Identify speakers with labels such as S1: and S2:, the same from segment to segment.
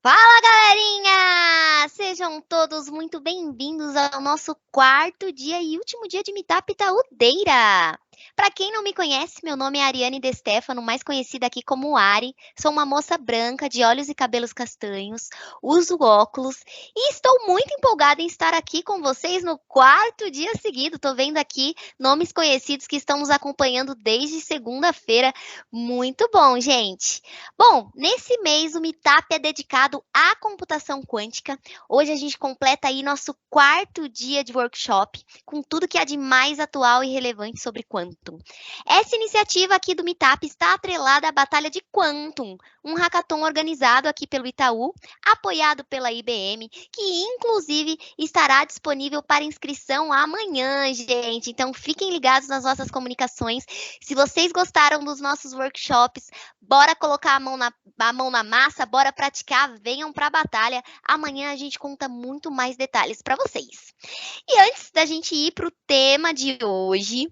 S1: Fala, galerinha! Sejam todos muito bem-vindos ao nosso quarto dia e último dia de Meetup Itaúdeira. Para quem não me conhece, meu nome é Ariane De Stefano, mais conhecida aqui como Ari. Sou uma moça branca, de olhos e cabelos castanhos, uso óculos e estou muito empolgada em estar aqui com vocês no quarto dia seguido. Tô vendo aqui nomes conhecidos que estão nos acompanhando desde segunda-feira. Muito bom, gente! Bom, nesse mês o Meetup é dedicado à computação quântica. Hoje a gente completa aí nosso quarto dia de workshop, com tudo que há de mais atual e relevante sobre Quantum. Essa iniciativa aqui do Meetup está atrelada à Batalha de Quantum, um hackathon organizado aqui pelo Itaú, apoiado pela IBM, que inclusive estará disponível para inscrição amanhã, gente. Então fiquem ligados nas nossas comunicações. Se vocês gostaram dos nossos workshops, bora colocar a mão na massa, bora praticar, venham para a batalha. Amanhã a gente conta muito mais detalhes para vocês. E antes da gente ir para o tema de hoje,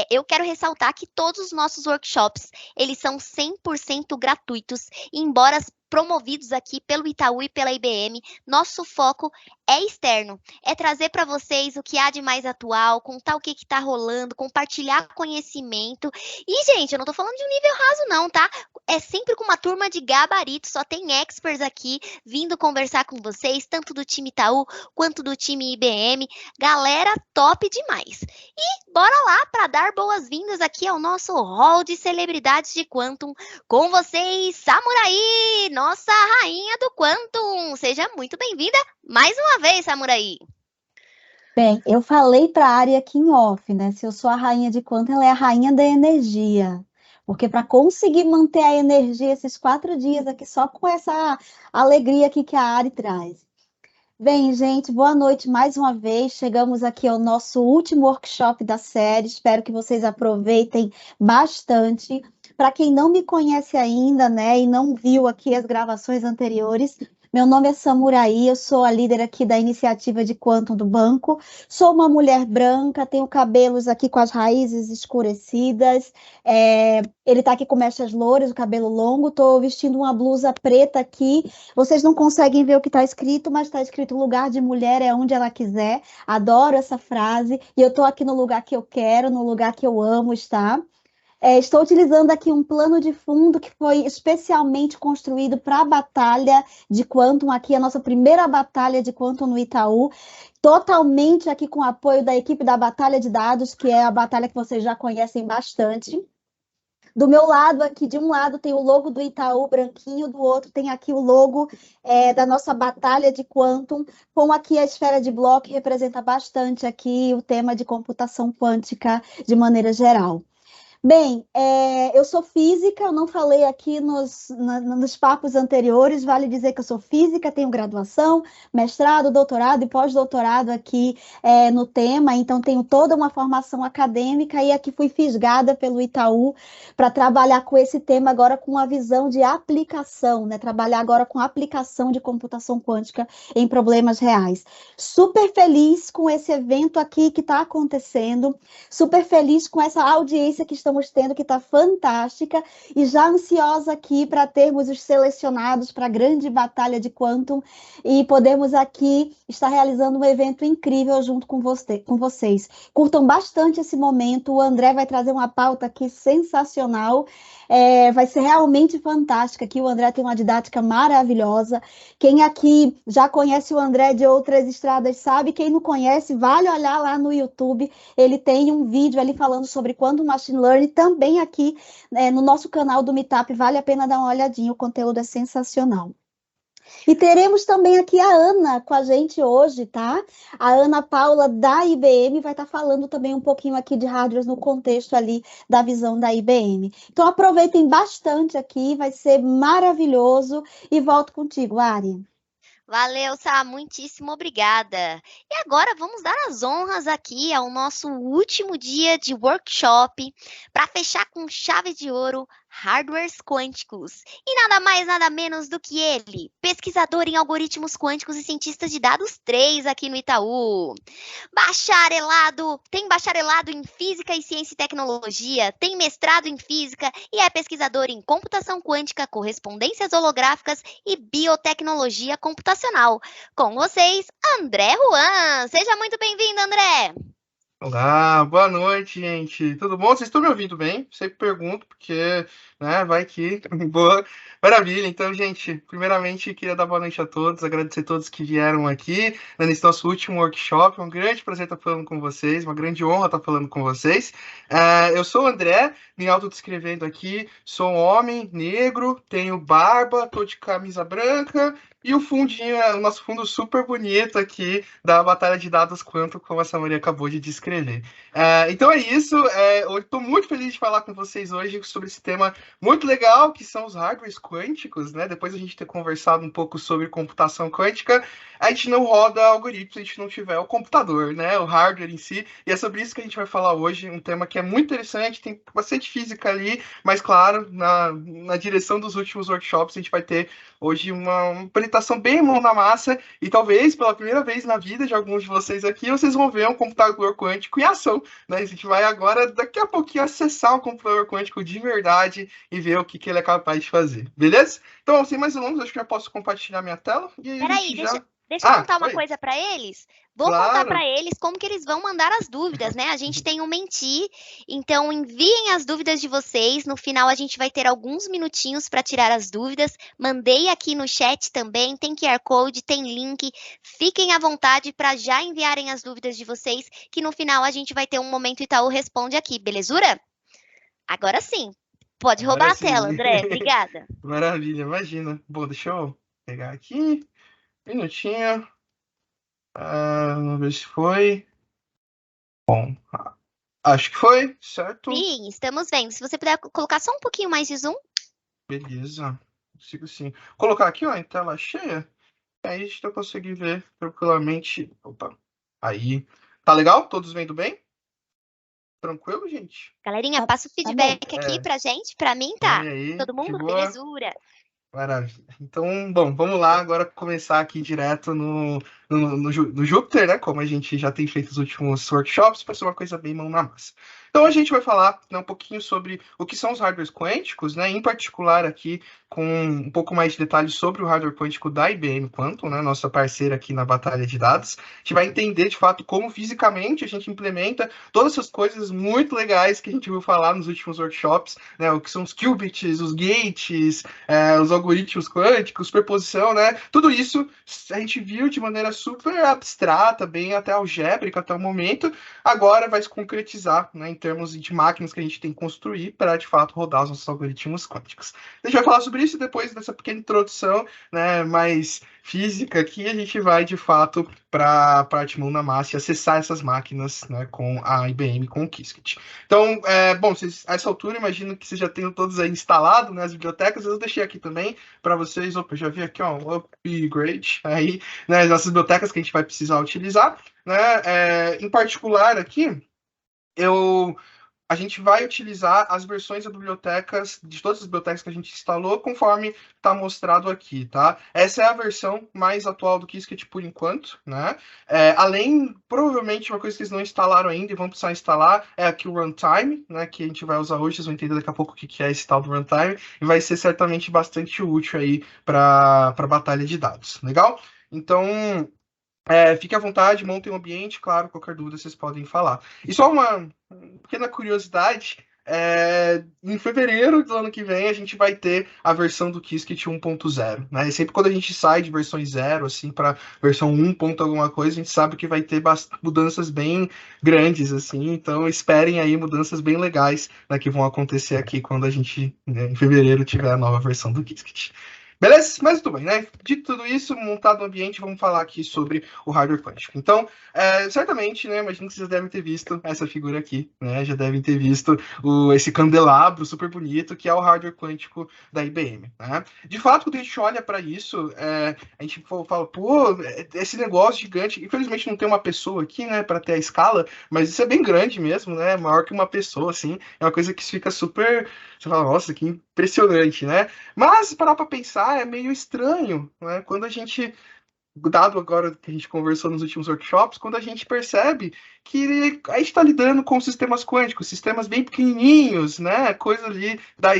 S1: eu quero ressaltar que todos os nossos workshops, eles são 100% gratuitos, embora promovidos aqui pelo Itaú e pela IBM, nosso foco é externo, é trazer para vocês o que há de mais atual, contar o que está rolando, compartilhar conhecimento. E, gente, eu não estou falando de um nível raso não, tá? É sempre com uma turma de gabarito, só tem experts aqui vindo conversar com vocês, tanto do time Itaú quanto do time IBM. Galera top demais. E bora lá para dar boas-vindas aqui ao nosso hall de celebridades de Quantum. Com vocês, Samurai, nossa rainha do Quantum. Seja muito bem-vinda mais uma vez, Samurai.
S2: Bem, eu falei para a área aqui em off, né? Se eu sou a rainha de Quantum, ela é a rainha da energia. Porque para conseguir manter a energia esses 4 dias aqui, só com essa alegria aqui que a Ari traz. Bem, gente, boa noite mais uma vez. Chegamos aqui ao nosso último workshop da série. Espero que vocês aproveitem bastante. Para quem não me conhece ainda, né, e não viu aqui as gravações anteriores, meu nome é Samurai, eu sou a líder aqui da iniciativa de Quantum do banco. Sou uma mulher branca, tenho cabelos aqui com as raízes escurecidas. Ele está aqui com mechas louras, o cabelo longo. Estou vestindo uma blusa preta aqui. Vocês não conseguem ver o que está escrito, mas está escrito lugar de mulher é onde ela quiser. Adoro essa frase. E eu estou aqui no lugar que eu quero, no lugar que eu amo estar. Estou utilizando aqui um plano de fundo que foi especialmente construído para a batalha de Quantum, aqui a nossa primeira batalha de Quantum no Itaú, totalmente aqui com o apoio da equipe da Batalha de Dados, que é a batalha que vocês já conhecem bastante. Do meu lado aqui, de um lado tem o logo do Itaú branquinho, do outro tem aqui o logo da nossa batalha de Quantum, com aqui a esfera de Bloch, que representa bastante aqui o tema de computação quântica de maneira geral. Bem, eu sou física, eu não falei aqui nos papos anteriores, vale dizer que eu sou física, tenho graduação, mestrado, doutorado e pós-doutorado aqui no tema, então tenho toda uma formação acadêmica e aqui fui fisgada pelo Itaú para trabalhar com esse tema agora com a visão de aplicação, né? Trabalhar agora com aplicação de computação quântica em problemas reais. Super feliz com esse evento aqui que está acontecendo, super feliz com essa audiência que estamos tendo, que está fantástica, e já ansiosa aqui para termos os selecionados para a grande batalha de Quantum e podemos aqui estar realizando um evento incrível junto com vocês. Curtam bastante esse momento, o André vai trazer uma pauta aqui sensacional, vai ser realmente fantástica aqui, o André tem uma didática maravilhosa. Quem aqui já conhece o André de outras estradas sabe, quem não conhece, vale olhar lá no YouTube, ele tem um vídeo ali falando sobre Quantum Machine Learning, também aqui no nosso canal do Meetup, vale a pena dar uma olhadinha, o conteúdo é sensacional. E teremos também aqui a Ana com a gente hoje, tá? A Ana Paula da IBM vai estar falando também um pouquinho aqui de hardware no contexto ali da visão da IBM. Então aproveitem bastante aqui, vai ser maravilhoso e volto contigo, Ari.
S1: Valeu, Sá, muitíssimo obrigada. E agora vamos dar as honras aqui ao nosso último dia de workshop para fechar com chave de ouro hardwares quânticos. E nada mais, nada menos do que ele, pesquisador em algoritmos quânticos e cientista de dados 3 aqui no Itaú. Tem bacharelado em Física e Ciência e Tecnologia, tem mestrado em Física e é pesquisador em Computação Quântica, Correspondências Holográficas e Biotecnologia Computacional. Com vocês, André Juan. Seja muito bem-vindo, André.
S3: Olá, boa noite, gente. Tudo bom? Vocês estão me ouvindo bem? Sempre pergunto, porque, né, vai que boa. Maravilha. Então, gente, primeiramente, queria dar boa noite a todos, agradecer a todos que vieram aqui, né, nesse nosso último workshop. É um grande prazer estar falando com vocês, uma grande honra estar falando com vocês. Eu sou o André, me autodescrevendo aqui, sou um homem negro, tenho barba, tô de camisa branca, e o fundinho é o nosso fundo super bonito aqui da Batalha de Dados Quanto, como a Samaria acabou de descrever. Então é isso. Eu estou muito feliz de falar com vocês hoje sobre esse tema muito legal, que são os hardwares quânticos, né? Depois a gente ter conversado um pouco sobre computação quântica, a gente não roda algoritmos se a gente não tiver o computador, né? O hardware em si. E é sobre isso que a gente vai falar hoje, um tema que é muito interessante, tem bastante física ali, mas claro, na direção dos últimos workshops, a gente vai ter hoje uma apresentação bem mão na massa e talvez pela primeira vez na vida de alguns de vocês aqui, vocês vão ver um computador quântico em ação, né? A gente vai agora, daqui a pouquinho, acessar o computador quântico de verdade e ver o que ele é capaz de fazer, beleza? Então, sem mais delongas, acho que já posso compartilhar minha tela. E aí
S1: Peraí, deixa eu contar uma coisa para eles. Vou contar para eles como que eles vão mandar as dúvidas, né? A gente tem um Menti, então enviem as dúvidas de vocês. No final a gente vai ter alguns minutinhos para tirar as dúvidas. Mandei aqui no chat também, tem QR Code, tem link. Fiquem à vontade para já enviarem as dúvidas de vocês, que no final a gente vai ter um Momento Itaú Responde aqui, belezura? Agora sim, pode roubar a tela, André. Obrigada.
S3: Maravilha, imagina. Bom, deixa eu pegar aqui. Minutinho. Vamos ver se foi. Bom, acho que foi, certo?
S1: Sim, estamos vendo. Se você puder colocar só um pouquinho mais de zoom.
S3: Beleza, consigo sim. Colocar aqui, ó, em tela cheia. Aí a gente vai conseguir ver tranquilamente. Opa, aí. Tá legal? Todos vendo bem? Tranquilo, gente?
S1: Galerinha, passa o feedback aqui pra gente. Pra mim, tá.
S3: Aí,
S1: todo mundo? Belezura.
S3: Maravilha. Então, bom, vamos lá agora começar aqui direto no Júpiter, né? Como a gente já tem feito os últimos workshops, para ser uma coisa bem mão na massa. Então, a gente vai falar, né, um pouquinho sobre o que são os hardwares quânticos, né? Em particular aqui com um pouco mais de detalhes sobre o hardware quântico da IBM Quantum, né? Nossa parceira aqui na batalha de dados. A gente vai entender, de fato, como fisicamente a gente implementa todas essas coisas muito legais que a gente viu falar nos últimos workshops, né? O que são os qubits, os gates, os algoritmos quânticos, superposição, né? Tudo isso a gente viu de maneira super abstrata, bem até algébrica até o momento. Agora vai se concretizar, né, em termos de máquinas que a gente tem que construir para, de fato, rodar os nossos algoritmos quânticos. A gente vai falar sobre isso depois dessa pequena introdução, né, mais física aqui. A gente vai, de fato, para a parte mão na massa e acessar essas máquinas, né, com a IBM, com o Qiskit. Então, bom, a essa altura, imagino que vocês já tenham todos aí instalado, né, as bibliotecas. Eu deixei aqui também para vocês. Opa, já vi aqui, ó, um upgrade aí, né, as nossas bibliotecas que a gente vai precisar utilizar, né, em particular aqui, a gente vai utilizar as versões das bibliotecas, de todas as bibliotecas que a gente instalou, conforme está mostrado aqui, tá? Essa é a versão mais atual do Qiskit por enquanto, né? Além, provavelmente, uma coisa que eles não instalaram ainda e vão precisar instalar é aqui o Runtime, né? Que a gente vai usar hoje, vocês vão entender daqui a pouco o que é esse tal do Runtime, e vai ser certamente bastante útil aí para a batalha de dados, legal? Então, fique à vontade, montem um ambiente, claro, qualquer dúvida vocês podem falar. E só uma pequena curiosidade, em fevereiro do ano que vem a gente vai ter a versão do Qiskit 1.0, né? E sempre quando a gente sai de versões 0, assim, para versão 1 ponto alguma coisa, a gente sabe que vai ter mudanças bem grandes, assim, então esperem aí mudanças bem legais, né, que vão acontecer aqui quando a gente, né, em fevereiro, tiver a nova versão do Qiskit. Beleza? Mas tudo bem, né? Dito tudo isso, montado no ambiente, vamos falar aqui sobre o hardware quântico. Então, certamente, né? Imagino que vocês devem ter visto essa figura aqui, né? Já devem ter visto esse candelabro super bonito, que é o hardware quântico da IBM, né? De fato, quando a gente olha para isso, a gente fala, pô, esse negócio gigante. Infelizmente não tem uma pessoa aqui, né, para ter a escala, mas isso é bem grande mesmo, né? Maior que uma pessoa, assim. É uma coisa que fica super. Você fala, nossa, que impressionante, né? Mas, se parar para pensar, é meio estranho, né? Quando a gente, dado agora que a gente conversou nos últimos workshops, quando a gente percebe que a gente está lidando com sistemas quânticos, sistemas bem pequenininhos, né? Coisa ali da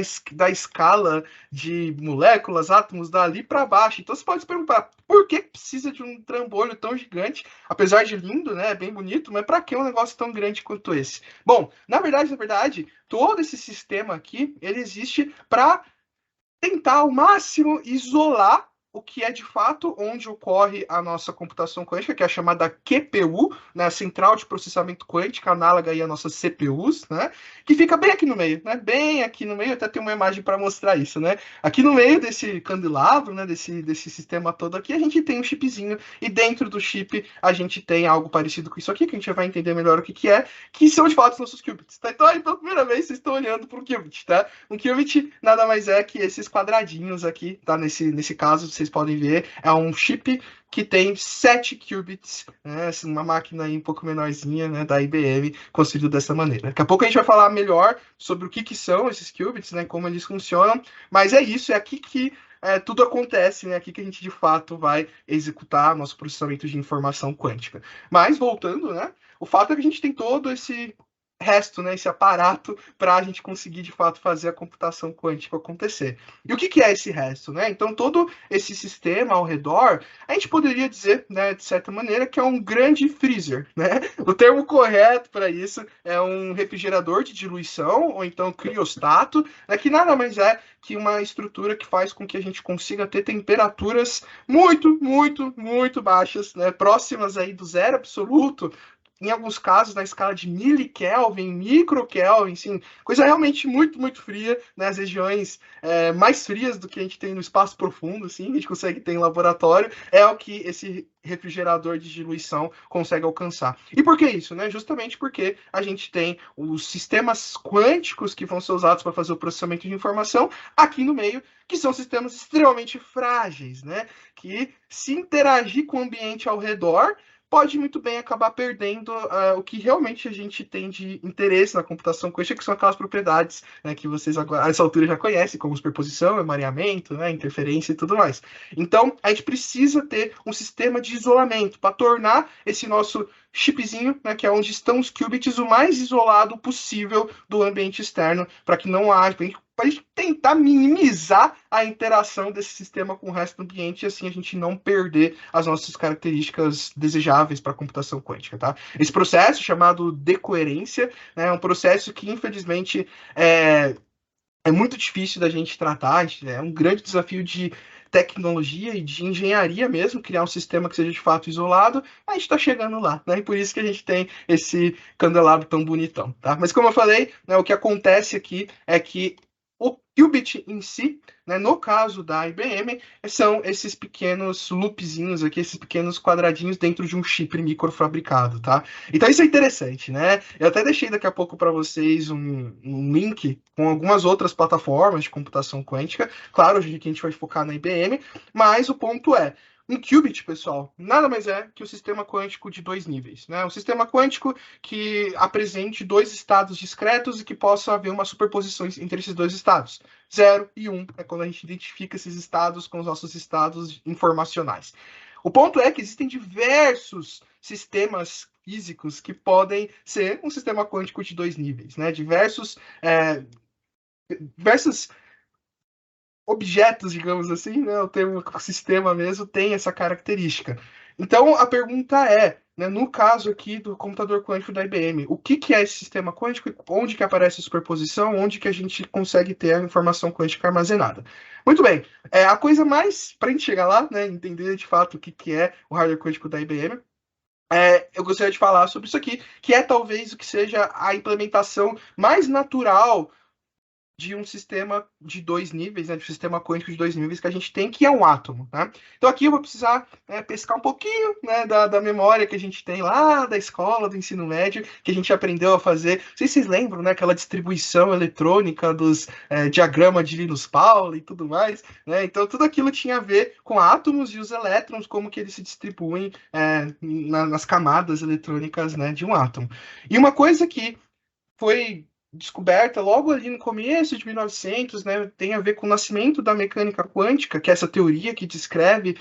S3: escala de moléculas, átomos, dali para baixo. Então, você pode se perguntar, por que precisa de um trambolho tão gigante? Apesar de lindo, né? Bem bonito, mas para que um negócio tão grande quanto esse? Bom, na verdade, todo esse sistema aqui, ele existe para tentar ao máximo isolar o que é de fato onde ocorre a nossa computação quântica, que é a chamada QPU, né, Central de Processamento Quântico, análoga aí a nossas CPUs, né, que fica bem aqui no meio, né, bem aqui no meio, até tem uma imagem para mostrar isso, né, aqui no meio desse candelabro, né, desse sistema todo aqui, a gente tem um chipzinho, e dentro do chip a gente tem algo parecido com isso aqui, que a gente vai entender melhor o que é, que são de fato os nossos qubits, tá? Então, pela primeira vez, vocês estão olhando para um qubit, tá? Um qubit nada mais é que esses quadradinhos aqui, tá? Nesse caso, vocês podem ver, é um chip que tem 7 qubits, né? Uma máquina aí um pouco menorzinha, né, da IBM, construído dessa maneira. Daqui a pouco a gente vai falar melhor sobre o que são esses qubits, né, como eles funcionam, mas é isso, é aqui que tudo acontece, né? Aqui que a gente de fato vai executar nosso processamento de informação quântica. Mas voltando, né? O fato é que a gente tem todo esse resto, né, esse aparato para a gente conseguir de fato fazer a computação quântica acontecer. E o que é esse resto, né? Então todo esse sistema ao redor, a gente poderia dizer, né, de certa maneira, que é um grande freezer, né? O termo correto para isso é um refrigerador de diluição ou então criostato, né, que nada mais é que uma estrutura que faz com que a gente consiga ter temperaturas muito baixas, né, próximas aí do zero absoluto, em alguns casos na escala de milikelvin, microkelvin, assim, coisa realmente muito fria, nas regiões mais frias do que a gente tem no espaço profundo, assim, a gente consegue ter em laboratório, é o que esse refrigerador de diluição consegue alcançar. E por que isso, né? Justamente porque a gente tem os sistemas quânticos que vão ser usados para fazer o processamento de informação aqui no meio, que são sistemas extremamente frágeis, né? Que se interagir com o ambiente ao redor pode muito bem acabar perdendo o que realmente a gente tem de interesse na computação quântica, que são aquelas propriedades, né, que vocês agora, a essa altura já conhecem, como superposição, emaranhamento, né, interferência e tudo mais. Então, a gente precisa ter um sistema de isolamento para tornar esse nosso chipzinho, né, que é onde estão os qubits, o mais isolado possível do ambiente externo, para que não haja, para a gente tentar minimizar a interação desse sistema com o resto do ambiente e assim a gente não perder as nossas características desejáveis para a computação quântica, tá? Esse processo chamado decoerência, né, é um processo que infelizmente é muito difícil da gente tratar, é um grande desafio de tecnologia e de engenharia mesmo, criar um sistema que seja de fato isolado, a gente está chegando lá, né? E por isso que a gente tem esse candelabro tão bonitão, tá? Mas como eu falei, né, o que acontece aqui é que o qubit em si, né, no caso da IBM, são esses pequenos loopzinhos aqui, esses pequenos quadradinhos dentro de um chip microfabricado, tá? Então isso é interessante, né? Eu até deixei daqui a pouco para vocês um link com algumas outras plataformas de computação quântica. Claro, hoje aqui a gente vai focar na IBM, mas o ponto é, um qubit, pessoal, nada mais é que o sistema quântico de 2 níveis, né? Um sistema quântico que apresente 2 estados discretos e que possa haver uma superposição entre esses 2 estados. 0 e 1 é quando a gente identifica esses estados com os nossos estados informacionais. O ponto é que existem diversos sistemas físicos que podem ser um sistema quântico de 2 níveis, né? Diversos objetos, digamos assim, né? O termo sistema mesmo tem essa característica. Então, a pergunta é, né, no caso aqui do computador quântico da IBM, o que é esse sistema quântico? Onde que aparece a superposição? Onde que a gente consegue ter a informação quântica armazenada? Muito bem, a coisa mais, para a gente chegar lá, né, entender de fato o que é o hardware quântico da IBM, eu gostaria de falar sobre isso aqui, que é talvez o que seja a implementação mais natural de um sistema de 2 níveis, né, de um sistema quântico de 2 níveis que a gente tem, que é um átomo. Né? Então aqui eu vou precisar pescar um pouquinho, né, da memória que a gente tem lá da escola, do ensino médio, que a gente aprendeu a fazer. Não sei se vocês lembram, né, aquela distribuição eletrônica dos diagramas de Linus Pauling e tudo mais. Né? Então tudo aquilo tinha a ver com átomos e os elétrons, como que eles se distribuem nas camadas eletrônicas, né, de um átomo. E uma coisa que foi descoberta logo ali no começo de 1900, né, tem a ver com o nascimento da mecânica quântica, que é essa teoria que descreve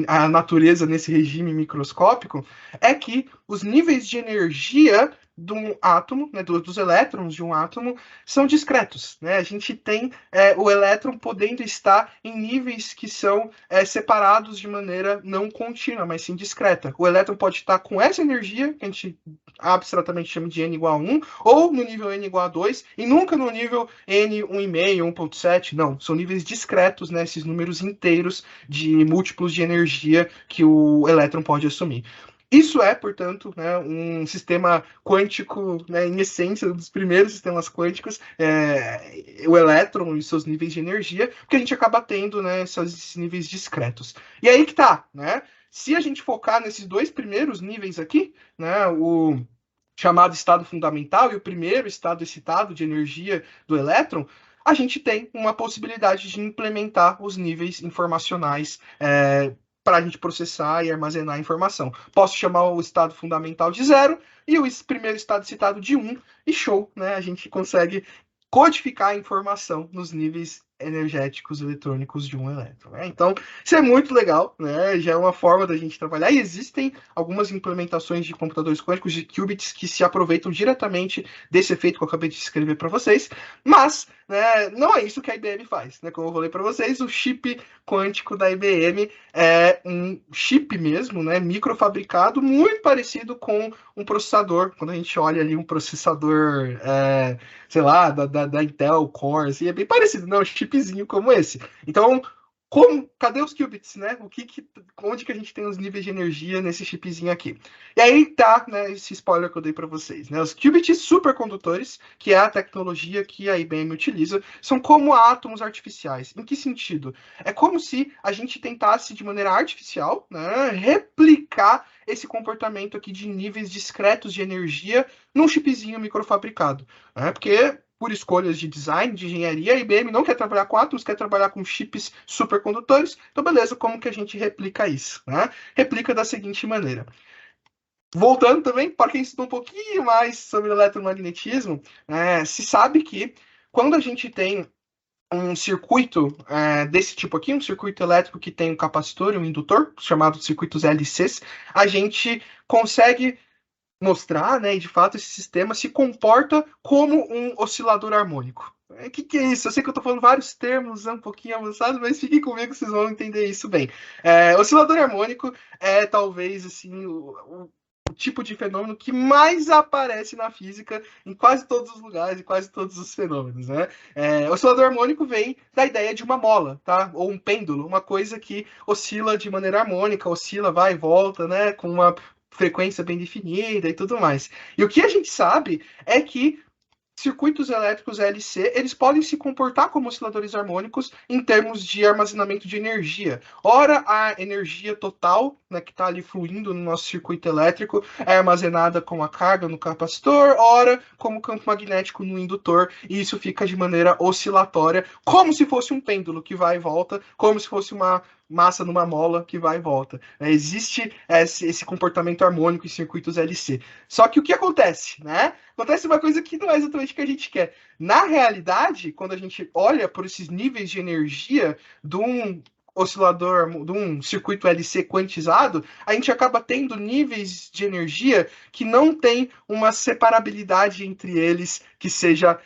S3: a natureza nesse regime microscópico, é que os níveis de energia de um átomo, né, dos elétrons de um átomo, são discretos. Né? A gente tem o elétron podendo estar em níveis que são separados de maneira não contínua, mas sim discreta. O elétron pode estar com essa energia, que a gente abstratamente chama de n igual a 1, ou no nível n igual a 2, e nunca no nível n 1,5, 1,7, não. São níveis discretos, né, esses números inteiros de múltiplos de energia que o elétron pode assumir. Isso é, portanto, né, um sistema quântico, né, em essência, um dos primeiros sistemas quânticos, o elétron e seus níveis de energia, porque a gente acaba tendo, né, esses níveis discretos. E aí que tá, né? Se a gente focar nesses dois primeiros níveis aqui, né, o chamado estado fundamental e o primeiro estado excitado de energia do elétron, a gente tem uma possibilidade de implementar os níveis informacionais para a gente processar e armazenar a informação. Posso chamar o estado fundamental de 0 e o primeiro estado excitado de 1, e show, né? A gente consegue codificar a informação nos níveis energéticos eletrônicos de um elétron. Né? Então, isso é muito legal, né? Já é uma forma da gente trabalhar, e existem algumas implementações de computadores quânticos, de qubits, que se aproveitam diretamente desse efeito que eu acabei de descrever para vocês, mas né, não é isso que a IBM faz. Né? Como eu falei para vocês, o chip quântico da IBM é um chip mesmo, né, microfabricado, muito parecido com um processador. Quando a gente olha ali um processador, sei lá, da Intel Core, assim, é bem parecido, não? Um chipzinho como esse. Então, cadê os qubits, né? Onde que a gente tem os níveis de energia nesse chipzinho aqui? E aí tá, né, esse spoiler que eu dei para vocês. Né? Os qubits supercondutores, que é a tecnologia que a IBM utiliza, são como átomos artificiais. Em que sentido? É como se a gente tentasse, de maneira artificial, né, replicar esse comportamento aqui de níveis discretos de energia num chipzinho microfabricado. Né? Porque por escolhas de design, de engenharia, a IBM não quer trabalhar com átomos, quer trabalhar com chips supercondutores. Então, beleza, como que a gente replica isso? Né? Replica da seguinte maneira. Voltando também, para quem estuda um pouquinho mais sobre eletromagnetismo, se sabe que quando a gente tem um circuito desse tipo aqui, um circuito elétrico que tem um capacitor e um indutor, chamado de circuitos LCs, a gente consegue mostrar, né, e de fato esse sistema se comporta como um oscilador harmônico. O que é isso? Eu sei que eu estou falando vários termos um pouquinho avançados, mas fiquem comigo, vocês vão entender isso bem. Oscilador harmônico é talvez assim o tipo de fenômeno que mais aparece na física em quase todos os lugares e quase todos os fenômenos, né? Oscilador harmônico vem da ideia de uma mola, tá? Ou um pêndulo, uma coisa que oscila de maneira harmônica, oscila, vai e volta, né? Com uma frequência bem definida e tudo mais. E o que a gente sabe é que circuitos elétricos LC, eles podem se comportar como osciladores harmônicos em termos de armazenamento de energia. Ora, a energia total, né, que está ali fluindo no nosso circuito elétrico, é armazenada como a carga no capacitor, ora, como campo magnético no indutor, e isso fica de maneira oscilatória, como se fosse um pêndulo que vai e volta, como se fosse uma massa numa mola que vai e volta. Existe esse comportamento harmônico em circuitos LC. Só que o que acontece, né? Acontece uma coisa que não é exatamente o que a gente quer. Na realidade, quando a gente olha por esses níveis de energia de um oscilador, de um circuito LC quantizado, a gente acaba tendo níveis de energia que não tem uma separabilidade entre eles que seja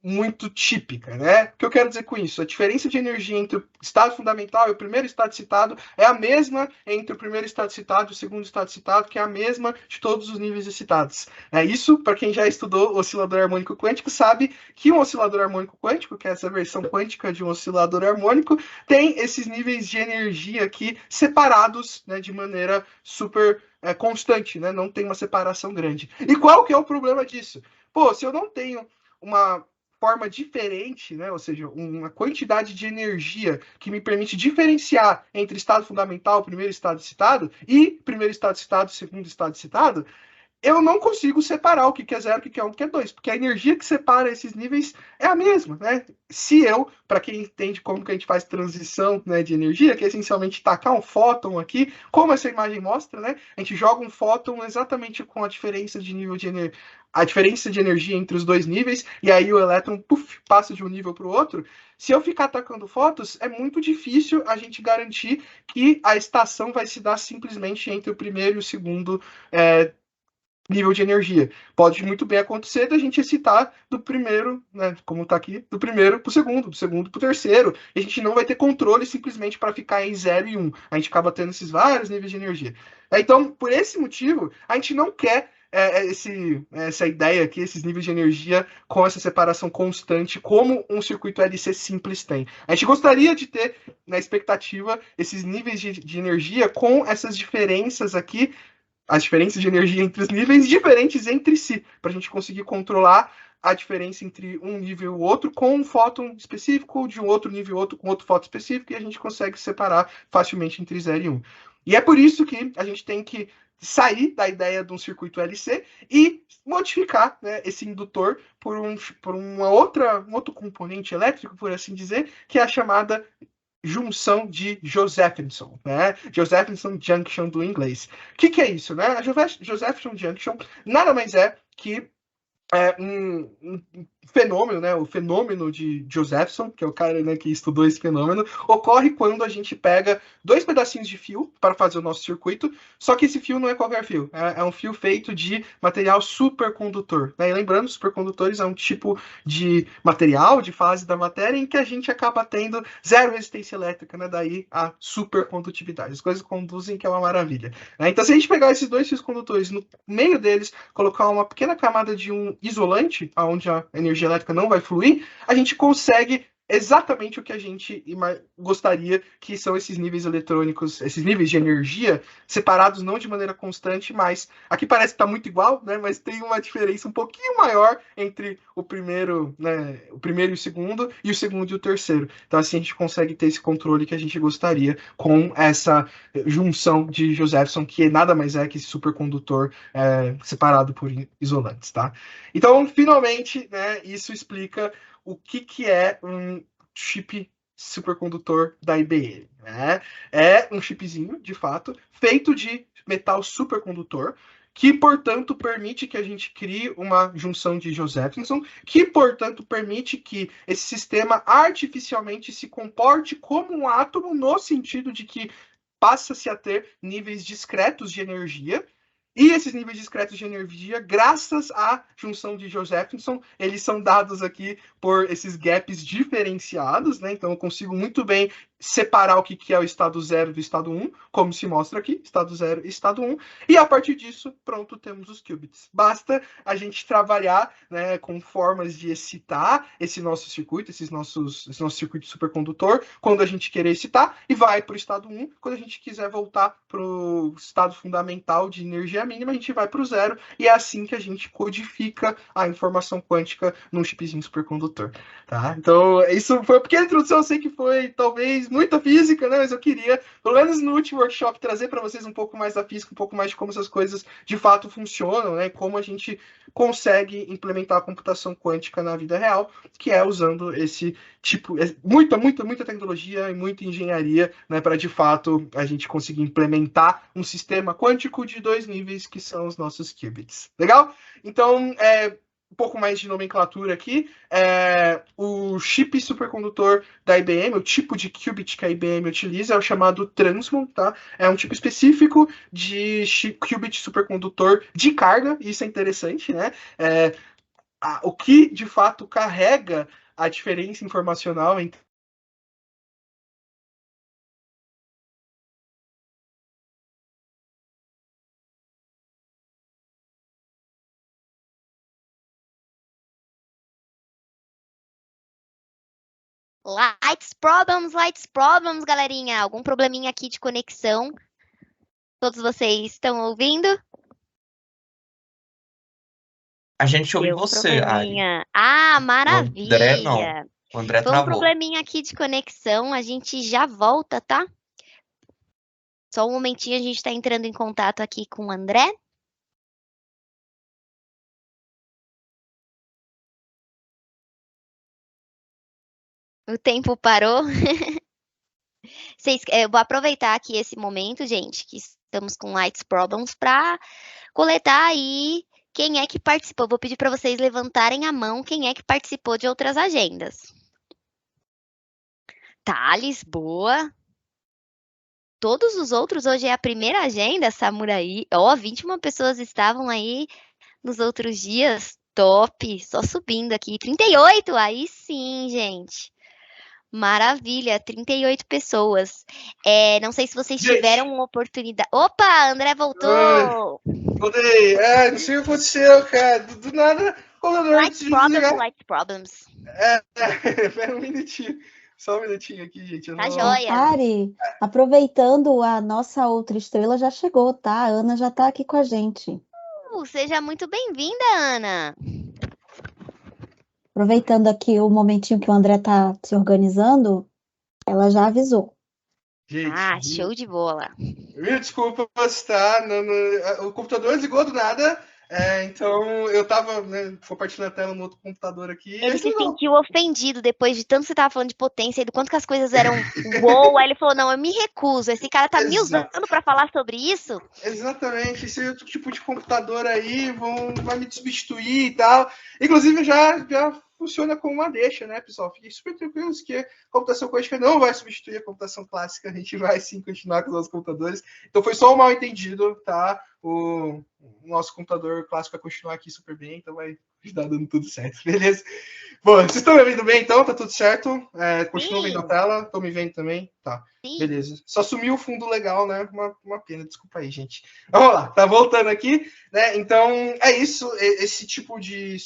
S3: muito típica, né? O que eu quero dizer com isso? A diferença de energia entre o estado fundamental e o primeiro estado citado é a mesma entre o primeiro estado citado e o segundo estado citado, que é a mesma de todos os níveis excitados. Isso, para quem já estudou oscilador harmônico quântico, sabe que um oscilador harmônico quântico, que é essa versão quântica de um oscilador harmônico, tem esses níveis de energia aqui separados, né, de maneira super constante, né? Não tem uma separação grande. E qual que é o problema disso? Pô, se eu não tenho uma forma diferente, né? Ou seja, uma quantidade de energia que me permite diferenciar entre estado fundamental, primeiro estado citado, e primeiro estado citado, segundo estado citado, eu não consigo separar o que é 0, o que é 1, o que é 2, porque a energia que separa esses níveis é a mesma, né? Se eu, para quem entende como que a gente faz transição, né, de energia, que é essencialmente tacar um fóton aqui, como essa imagem mostra, né? A gente joga um fóton exatamente com a diferença de nível de energia, a diferença de energia entre os dois níveis, e aí o elétron passa de um nível para o outro. Se eu ficar atacando fótons, é muito difícil a gente garantir que a estação vai se dar simplesmente entre o primeiro e o segundo nível de energia. Pode muito bem acontecer da gente excitar do primeiro, né, como está aqui, do primeiro para o segundo, do segundo para o terceiro, e a gente não vai ter controle simplesmente para ficar em 0 e 1. A gente acaba tendo esses vários níveis de energia. Então, por esse motivo, a gente não quer essa ideia aqui, esses níveis de energia com essa separação constante, como um circuito LC simples tem. A gente gostaria de ter, na expectativa, esses níveis de energia com essas diferenças aqui, as diferenças de energia entre os níveis diferentes entre si, para a gente conseguir controlar a diferença entre um nível e o outro com um fóton específico, de um outro nível e outro com outro fóton específico, e a gente consegue separar facilmente entre 0 e 1. E é por isso que a gente tem que sair da ideia de um circuito LC e modificar, né, esse indutor por um outro componente elétrico, por assim dizer, que é a chamada junção de Josephson, né? Josephson Junction do inglês. O que é isso, né? A Josephson Junction nada mais é que um fenômeno, né? O fenômeno de Josephson, que é o cara, né, que estudou esse fenômeno, ocorre quando a gente pega dois pedacinhos de fio para fazer o nosso circuito, só que esse fio não é qualquer fio, é um fio feito de material supercondutor, né? E lembrando, supercondutores é um tipo de material, de fase da matéria em que a gente acaba tendo zero resistência elétrica, né? Daí a supercondutividade. As coisas conduzem, que é uma maravilha, né? Então, se a gente pegar esses dois fios condutores, no meio deles colocar uma pequena camada de um isolante, onde a energia elétrica não vai fluir, a gente consegue exatamente o que a gente gostaria, que são esses níveis eletrônicos, esses níveis de energia separados não de maneira constante, mas aqui parece que está muito igual, né? Mas tem uma diferença um pouquinho maior entre o primeiro, né, o primeiro e o segundo e o terceiro. Então assim a gente consegue ter esse controle que a gente gostaria com essa junção de Josephson, que nada mais é que esse supercondutor separado por isolantes, tá? Então, finalmente, né, isso explica o que é um chip supercondutor da IBM, né? É um chipzinho, de fato, feito de metal supercondutor, que, portanto, permite que a gente crie uma junção de Josephson, que, portanto, permite que esse sistema artificialmente se comporte como um átomo, no sentido de que passa-se a ter níveis discretos de energia. E esses níveis discretos de energia, graças à junção de Josephson, eles são dados aqui por esses gaps diferenciados, né? Então eu consigo muito bem separar o que é o estado 0 do estado 1, como se mostra aqui, estado 0 e estado 1, e a partir disso, pronto, temos os qubits. Basta a gente trabalhar, né, com formas de excitar esse nosso circuito, esse nosso circuito supercondutor, quando a gente querer excitar, e vai para o estado 1, quando a gente quiser voltar para o estado fundamental de energia mínima, a gente vai para o 0, e é assim que a gente codifica a informação quântica num chipzinho supercondutor, tá? Então, isso foi uma pequena introdução, eu sei que foi, talvez, muita física, né? Mas eu queria, pelo menos no último workshop, trazer para vocês um pouco mais da física, um pouco mais de como essas coisas de fato funcionam, né? Como a gente consegue implementar a computação quântica na vida real, que é usando esse tipo, muita tecnologia e muita engenharia, né? Para de fato a gente conseguir implementar um sistema quântico de 2 níveis, que são os nossos qubits. Legal? Então, um pouco mais de nomenclatura aqui, o chip supercondutor da IBM, o tipo de qubit que a IBM utiliza é o chamado Transmon, tá? É um tipo específico de qubit supercondutor de carga, e isso é interessante, né? O que de fato carrega a diferença informacional entre
S1: Lights problems, galerinha. Algum probleminha aqui de conexão? Todos vocês estão ouvindo?
S4: A gente ouve
S1: Deu um
S4: você, Ari.
S1: probleminha. Ah,
S4: O André não.
S1: maravilha.
S4: O André
S1: Foi um
S4: travou.
S1: probleminha aqui de conexão. A gente já volta, tá? Só um momentinho, a gente tá entrando em contato aqui com o André. O tempo parou. Eu vou aproveitar aqui esse momento, gente, que estamos com Lights Problems, para coletar aí quem é que participou. Vou pedir para vocês levantarem a mão quem é que participou de outras agendas. Thales, boa. Todos os outros, hoje é a primeira agenda, Samurai. Ó, 21 pessoas estavam aí nos outros dias. Top, só subindo aqui. 38, aí sim, gente. Maravilha, 38 pessoas. Não sei se vocês
S3: Gente.
S1: tiveram uma oportunidade. Opa, André voltou!
S3: Voltei. Não sei o que aconteceu, cara. Do nada, o computador
S1: Light problems.
S3: Pera um minutinho. Só um minutinho aqui, gente.
S1: Tá joia.
S2: Ari, aproveitando, a nossa outra estrela já chegou, tá? A Ana já tá aqui com a gente.
S1: Seja muito bem-vinda, Ana.
S2: Aproveitando aqui o momentinho que o André tá se organizando, ela já avisou.
S3: Gente,
S1: Show de bola.
S3: Desculpa, tá? O computador desligou do nada. Então eu tava compartilhando a tela no outro computador aqui.
S1: Ele se sentiu ofendido depois de tanto que você tava falando de potência e do quanto que as coisas eram uou. Aí ele falou: não, eu me recuso. Esse cara tá me usando pra falar sobre isso?
S3: Exatamente, esse outro tipo de computador aí vai me substituir e tal. Inclusive já funciona como uma deixa, né, pessoal? Fiquem super tranquilos que a computação quântica não vai substituir a computação clássica, a gente vai sim continuar com os nossos computadores. Então foi só um mal entendido, tá? O nosso computador clássico vai continuar aqui super bem, então vai estar dando tudo certo, beleza? Bom, vocês estão me vendo bem então? Tá tudo certo? Continuam vendo a tela? Estão me vendo também? Tá, sim. Beleza. Só sumiu o fundo legal, né? Uma pena, desculpa aí, gente. Vamos lá, tá voltando aqui, né? Então, é isso, esse tipo de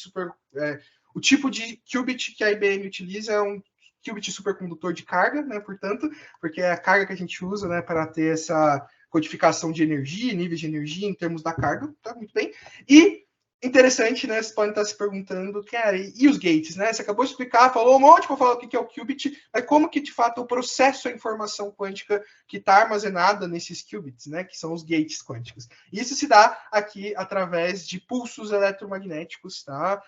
S3: o tipo de qubit que a IBM utiliza é um qubit supercondutor de carga, né? Portanto, porque é a carga que a gente usa, né, para ter essa codificação de energia, níveis de energia em termos da carga, tá? Muito bem. E interessante, né? Vocês podem estar se perguntando, cara, e os gates, né? Você acabou de explicar, falou um monte para falar o que é o qubit, mas como que de fato o processo a informação quântica que está armazenada nesses qubits, né? Que são os gates quânticos. Isso se dá aqui através de pulsos eletromagnéticos, tá?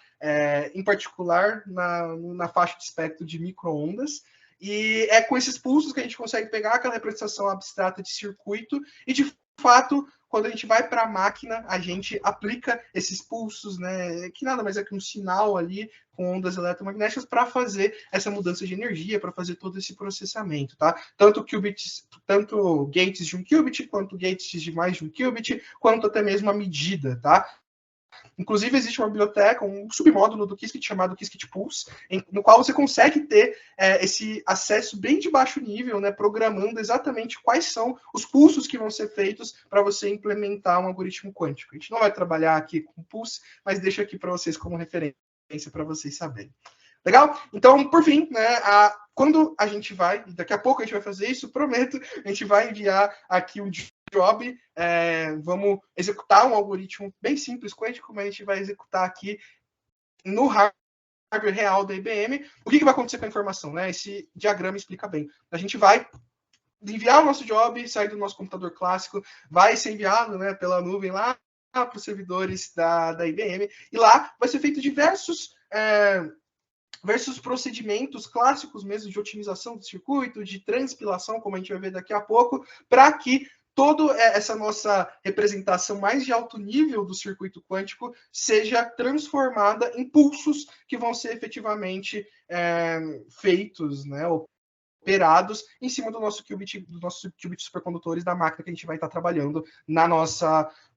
S3: Em particular na faixa de espectro de microondas. E é com esses pulsos que a gente consegue pegar aquela representação abstrata de circuito e de fato, quando a gente vai para a máquina, a gente aplica esses pulsos, né, que nada mais é que um sinal ali com ondas eletromagnéticas para fazer essa mudança de energia, para fazer todo esse processamento, tá? Tanto gates de um qubit, quanto gates de mais de um qubit, quanto até mesmo a medida, tá? Inclusive, existe uma biblioteca, um submódulo do Qiskit chamado Qiskit Pulse, no qual você consegue ter esse acesso bem de baixo nível, né, programando exatamente quais são os pulsos que vão ser feitos para você implementar um algoritmo quântico. A gente não vai trabalhar aqui com pulse, mas deixo aqui para vocês como referência para vocês saberem. Legal? Então, por fim, né, quando a gente vai, daqui a pouco a gente vai fazer isso, prometo, a gente vai enviar aqui um job, vamos executar um algoritmo bem simples, quântico, mas a gente vai executar aqui no hardware real da IBM. O que vai acontecer com a informação? Né? Esse diagrama explica bem. A gente vai enviar o nosso job, sair do nosso computador clássico, vai ser enviado, né, pela nuvem lá para os servidores da IBM, e lá vai ser feito diversos procedimentos clássicos mesmo de otimização do circuito, de transpilação, como a gente vai ver daqui a pouco, para que toda essa nossa representação mais de alto nível do circuito quântico seja transformada em pulsos que vão ser efetivamente feitos, né, operados em cima do nosso qubit supercondutores da máquina que a gente vai estar trabalhando no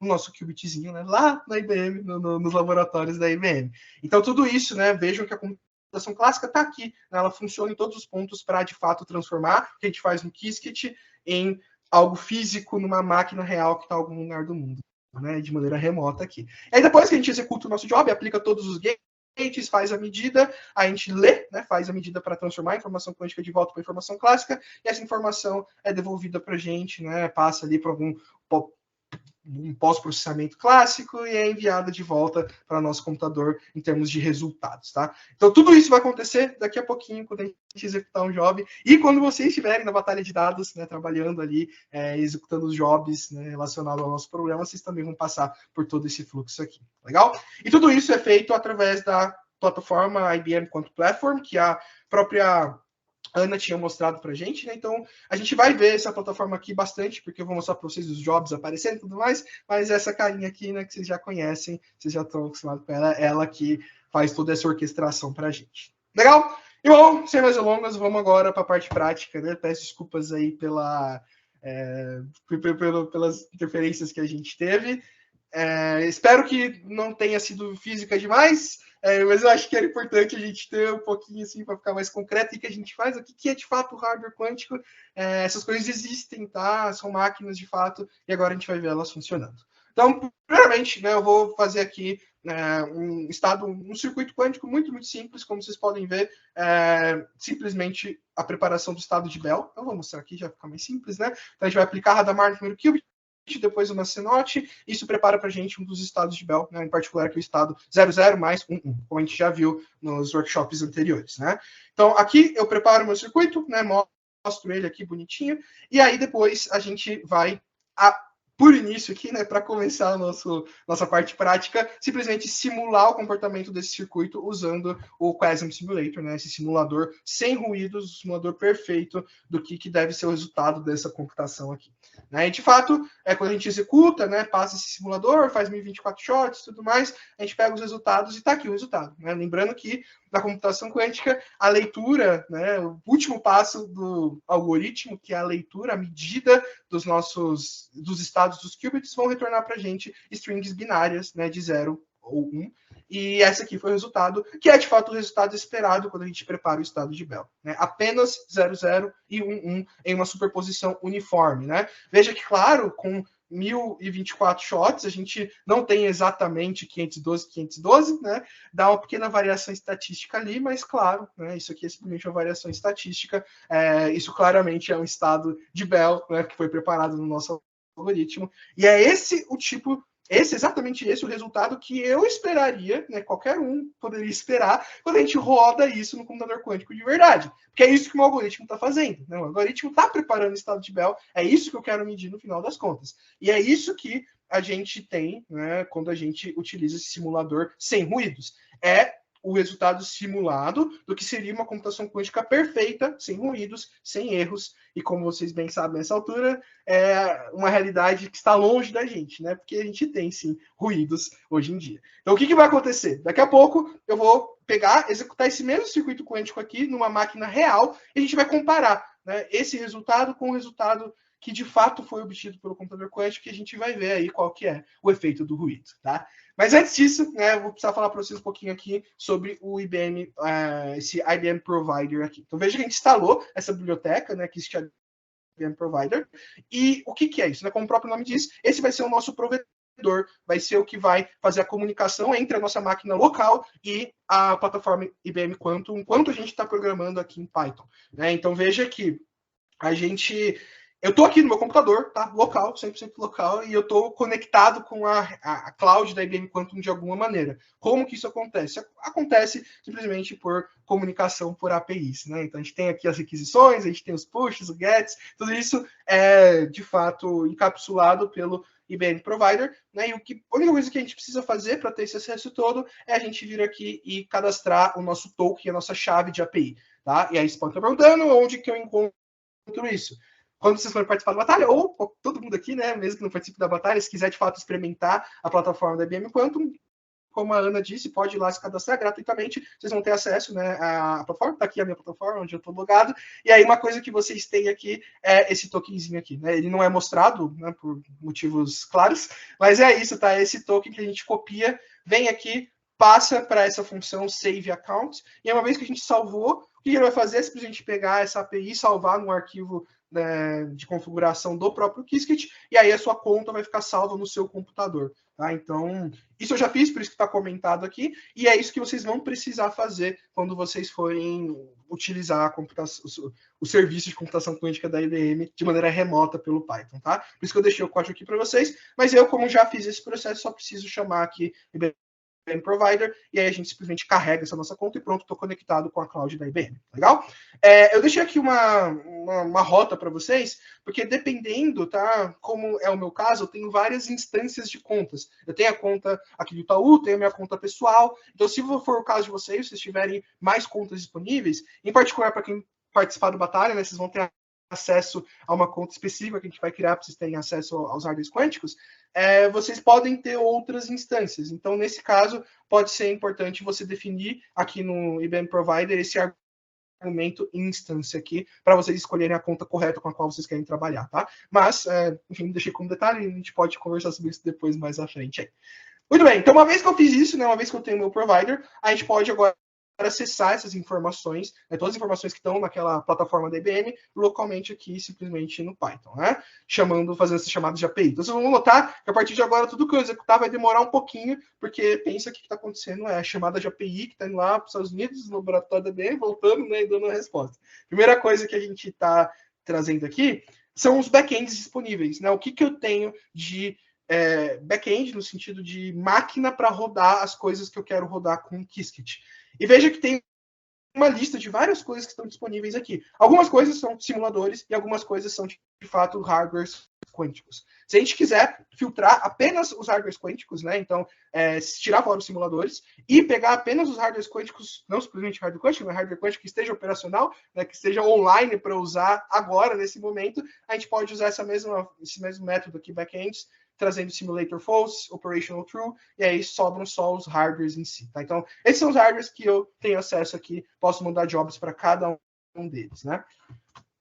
S3: nosso qubitzinho, né, lá na IBM, nos laboratórios da IBM. Então, tudo isso, né, vejam que a computação clássica está aqui, né, ela funciona em todos os pontos para, de fato, transformar o que a gente faz no Qiskit em algo físico numa máquina real que está em algum lugar do mundo, né, de maneira remota aqui. E aí, depois que a gente executa o nosso job, aplica todos os gates, faz a medida, a gente lê, né, faz a medida para transformar a informação quântica de volta para a informação clássica, e essa informação é devolvida para a gente, né, passa ali para algum um pós-processamento clássico e é enviada de volta para nosso computador em termos de resultados, tá? Então, tudo isso vai acontecer daqui a pouquinho, quando a gente executar um job, e quando vocês estiverem na batalha de dados, né, trabalhando ali, executando os jobs, né, relacionados ao nosso problema, vocês também vão passar por todo esse fluxo aqui, legal? E tudo isso é feito através da plataforma IBM Quantum Platform, que a própria Ana tinha mostrado para a gente, né? Então a gente vai ver essa plataforma aqui bastante, porque eu vou mostrar para vocês os jobs aparecendo e tudo mais, mas essa carinha aqui, né, que vocês já conhecem, vocês já estão acostumados com ela, ela que faz toda essa orquestração para a gente. Legal? E bom, sem mais delongas, vamos agora para a parte prática, né? Peço desculpas aí pelas interferências que a gente teve. Espero que não tenha sido física demais, mas eu acho que era importante a gente ter um pouquinho assim para ficar mais concreto e que a gente faz, o que é de fato o hardware quântico. Essas coisas existem, tá? São máquinas de fato, e agora a gente vai ver elas funcionando. Então, primeiramente, né, eu vou fazer aqui um circuito quântico muito, muito simples, como vocês podem ver, simplesmente a preparação do estado de Bell. Eu vou mostrar aqui, já fica mais simples, né? Então a gente vai aplicar Hadamard número qubit, depois uma CNOT, isso prepara para a gente um dos estados de Bell, né, em particular que é o estado 00 mais 11, como a gente já viu nos workshops anteriores, né? Então, aqui eu preparo o meu circuito, né, mostro ele aqui bonitinho, e aí depois a gente vai, por início aqui, né, para começar a nossa parte prática, simplesmente simular o comportamento desse circuito usando o Quasar Simulator, né, esse simulador sem ruídos, o simulador perfeito do que deve ser o resultado dessa computação aqui. Né? E, de fato, quando a gente executa, né, passa esse simulador, faz 1024 shots e tudo mais, a gente pega os resultados e está aqui o resultado. Né? Lembrando que na computação quântica, a leitura, né, o último passo do algoritmo, que é a leitura, a medida dos estados dos qubits, vão retornar para a gente strings binárias, né, de 0 ou 1. E esse aqui foi o resultado, que é de fato o resultado esperado quando a gente prepara o estado de Bell. Né? Apenas 00 e 11 em uma superposição uniforme. Né? Veja que, claro, com 1024 shots, a gente não tem exatamente 512, né? Dá uma pequena variação estatística ali, mas claro, né? Isso aqui é simplesmente uma variação estatística. Isso claramente é um estado de Bell, né? Que foi preparado no nosso algoritmo. E é exatamente esse o resultado que eu esperaria, né? Qualquer um poderia esperar quando a gente roda isso no computador quântico de verdade. Porque é isso que o algoritmo está fazendo. Né? O algoritmo está preparando o estado de Bell, é isso que eu quero medir no final das contas. E é isso que a gente tem, né, quando a gente utiliza esse simulador sem ruídos. É o resultado simulado do que seria uma computação quântica perfeita, sem ruídos, sem erros, e como vocês bem sabem nessa altura, é uma realidade que está longe da gente, né? Porque a gente tem, sim, ruídos hoje em dia. Então, o que vai acontecer? Daqui a pouco, eu vou executar esse mesmo circuito quântico aqui numa máquina real, e a gente vai comparar, né, esse resultado com o resultado que de fato foi obtido pelo computador quântico, que a gente vai ver aí qual que é o efeito do ruído, tá? Mas antes disso, né, eu vou precisar falar para vocês um pouquinho aqui sobre o IBM, esse IBM Provider aqui. Então veja que a gente instalou essa biblioteca, né, que existe IBM Provider, e o que é isso? Né? Como o próprio nome diz, esse vai ser o nosso provedor, vai ser o que vai fazer a comunicação entre a nossa máquina local e a plataforma IBM Quantum, enquanto a gente está programando aqui em Python. Né? Então veja que eu estou aqui no meu computador, tá? Local, 100% local, e eu estou conectado com a cloud da IBM Quantum de alguma maneira. Como que isso acontece? Acontece simplesmente por comunicação por APIs, né? Então a gente tem aqui as requisições, a gente tem os pushes, os gets, tudo isso é de fato encapsulado pelo IBM Provider, né? E a única coisa que a gente precisa fazer para ter esse acesso todo é a gente vir aqui e cadastrar o nosso token, a nossa chave de API, tá? E aí vocês podem estar perguntando onde que eu encontro isso. Quando vocês forem participar da batalha, ou todo mundo aqui, né, mesmo que não participe da batalha, se quiser de fato experimentar a plataforma da IBM Quantum, como a Ana disse, pode ir lá se cadastrar gratuitamente, vocês vão ter acesso, né, à plataforma, tá aqui a minha plataforma, onde eu estou logado, e aí uma coisa que vocês têm aqui é esse tokenzinho aqui, né, ele não é mostrado, né, por motivos claros, mas é isso, tá, esse token que a gente copia, vem aqui, passa para essa função Save Account, e uma vez que a gente salvou, o que ele vai fazer é simplesmente pegar essa API e salvar num arquivo, né, de configuração do próprio Qiskit, e aí a sua conta vai ficar salva no seu computador. tá? Então, isso eu já fiz, por isso que está comentado aqui, e é isso que vocês vão precisar fazer quando vocês forem utilizar a computação, o serviço de computação quântica da IBM de maneira remota pelo Python, tá? Por isso que eu deixei o código aqui para vocês, mas eu, como já fiz esse processo, só preciso chamar aqui IBM Provider, e aí a gente simplesmente carrega essa nossa conta e pronto, estou conectado com a cloud da IBM. Legal? Eu deixei aqui uma rota para vocês, porque dependendo, tá? Como é o meu caso, eu tenho várias instâncias de contas. Eu tenho a conta aqui do Itaú, tenho a minha conta pessoal. Então, se for o caso de vocês, se vocês tiverem mais contas disponíveis, em particular para quem participar do Batalha, né, vocês vão ter acesso a uma conta específica que a gente vai criar para vocês terem acesso aos hardwares quânticos, vocês podem ter outras instâncias. Então, nesse caso, pode ser importante você definir aqui no IBM Provider esse argumento instância aqui, para vocês escolherem a conta correta com a qual vocês querem trabalhar, tá? Mas, enfim, deixei como detalhe, a gente pode conversar sobre isso depois, mais à frente aí. Muito bem, então uma vez que eu fiz isso, né, uma vez que eu tenho o meu provider, a gente pode agora acessar essas informações, né, todas as informações que estão naquela plataforma da IBM, localmente aqui, simplesmente no Python, né? Fazendo essas chamadas de API. Então, vocês vão notar que a partir de agora, tudo que eu executar vai demorar um pouquinho, porque pensa que o que está acontecendo é a chamada de API que está indo lá para os Estados Unidos, no laboratório da IBM, voltando, né, e dando a resposta. Primeira coisa que a gente está trazendo aqui são os backends disponíveis, né? O que eu tenho de back-end, no sentido de máquina para rodar as coisas que eu quero rodar com o Qiskit. E veja que tem uma lista de várias coisas que estão disponíveis aqui. Algumas coisas são simuladores e algumas coisas são, de fato, hardwares quânticos. Se a gente quiser filtrar apenas os hardwares quânticos, né, então, tirar fora os simuladores e pegar apenas os hardwares quânticos, não simplesmente hardware quântico, mas hardware quântico que esteja operacional, né, que esteja online para usar agora, nesse momento, a gente pode usar esse mesmo método aqui, backends, trazendo simulator false, operational true, e aí sobram só os hardwares em si, tá? Então, esses são os hardwares que eu tenho acesso aqui, posso mandar jobs para cada um deles, né?